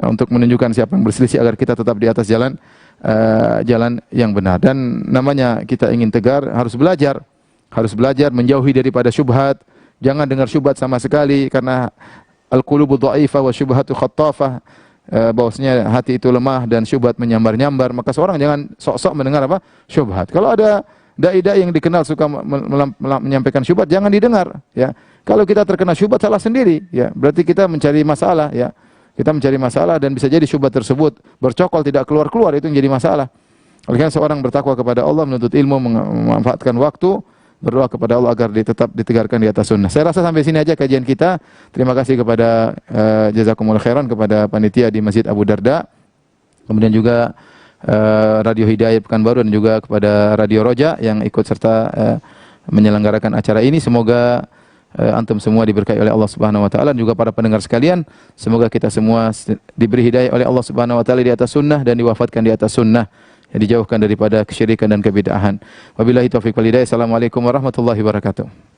untuk menunjukkan siapa yang berselisih agar kita tetap di atas jalan yang benar. Dan namanya kita ingin tegar, harus belajar menjauhi daripada syubhat. Jangan dengar syubhat sama sekali, karena al-qulubu dha'ifah wa syubhatu khattafah. Bahwasanya hati itu lemah dan syubhat menyambar-nyambar. Maka seorang jangan sok-sok mendengar apa? Syubhat. Kalau ada dai-dai yang dikenal suka menyampaikan syubhat, jangan didengar ya. Kalau kita terkena syubhat, salah sendiri ya. Berarti kita mencari masalah ya. Kita mencari masalah, dan bisa jadi syubhat tersebut bercokol tidak keluar-keluar, itu yang jadi masalah. Oleh karena seorang bertakwa kepada Allah, menuntut ilmu, memanfaatkan waktu berdoa kepada Allah agar tetap ditegarkan di atas sunnah. Saya rasa sampai sini aja kajian kita. Terima kasih kepada jazakumullah khairan kepada panitia di Masjid Abu Darda. Kemudian juga Radio Hidayah Pekanbaru dan juga kepada Radio Roja yang ikut serta menyelenggarakan acara ini. Semoga antum semua diberkahi oleh Allah Subhanahu wa taala dan juga para pendengar sekalian. Semoga kita semua diberi hidayah oleh Allah Subhanahu wa taala di atas sunnah dan diwafatkan di atas sunnah. Yang dijauhkan daripada kesyirikan dan kebid'ahan. Wabillahi taufiq wal hidayah. Assalamualaikum warahmatullahi wabarakatuh.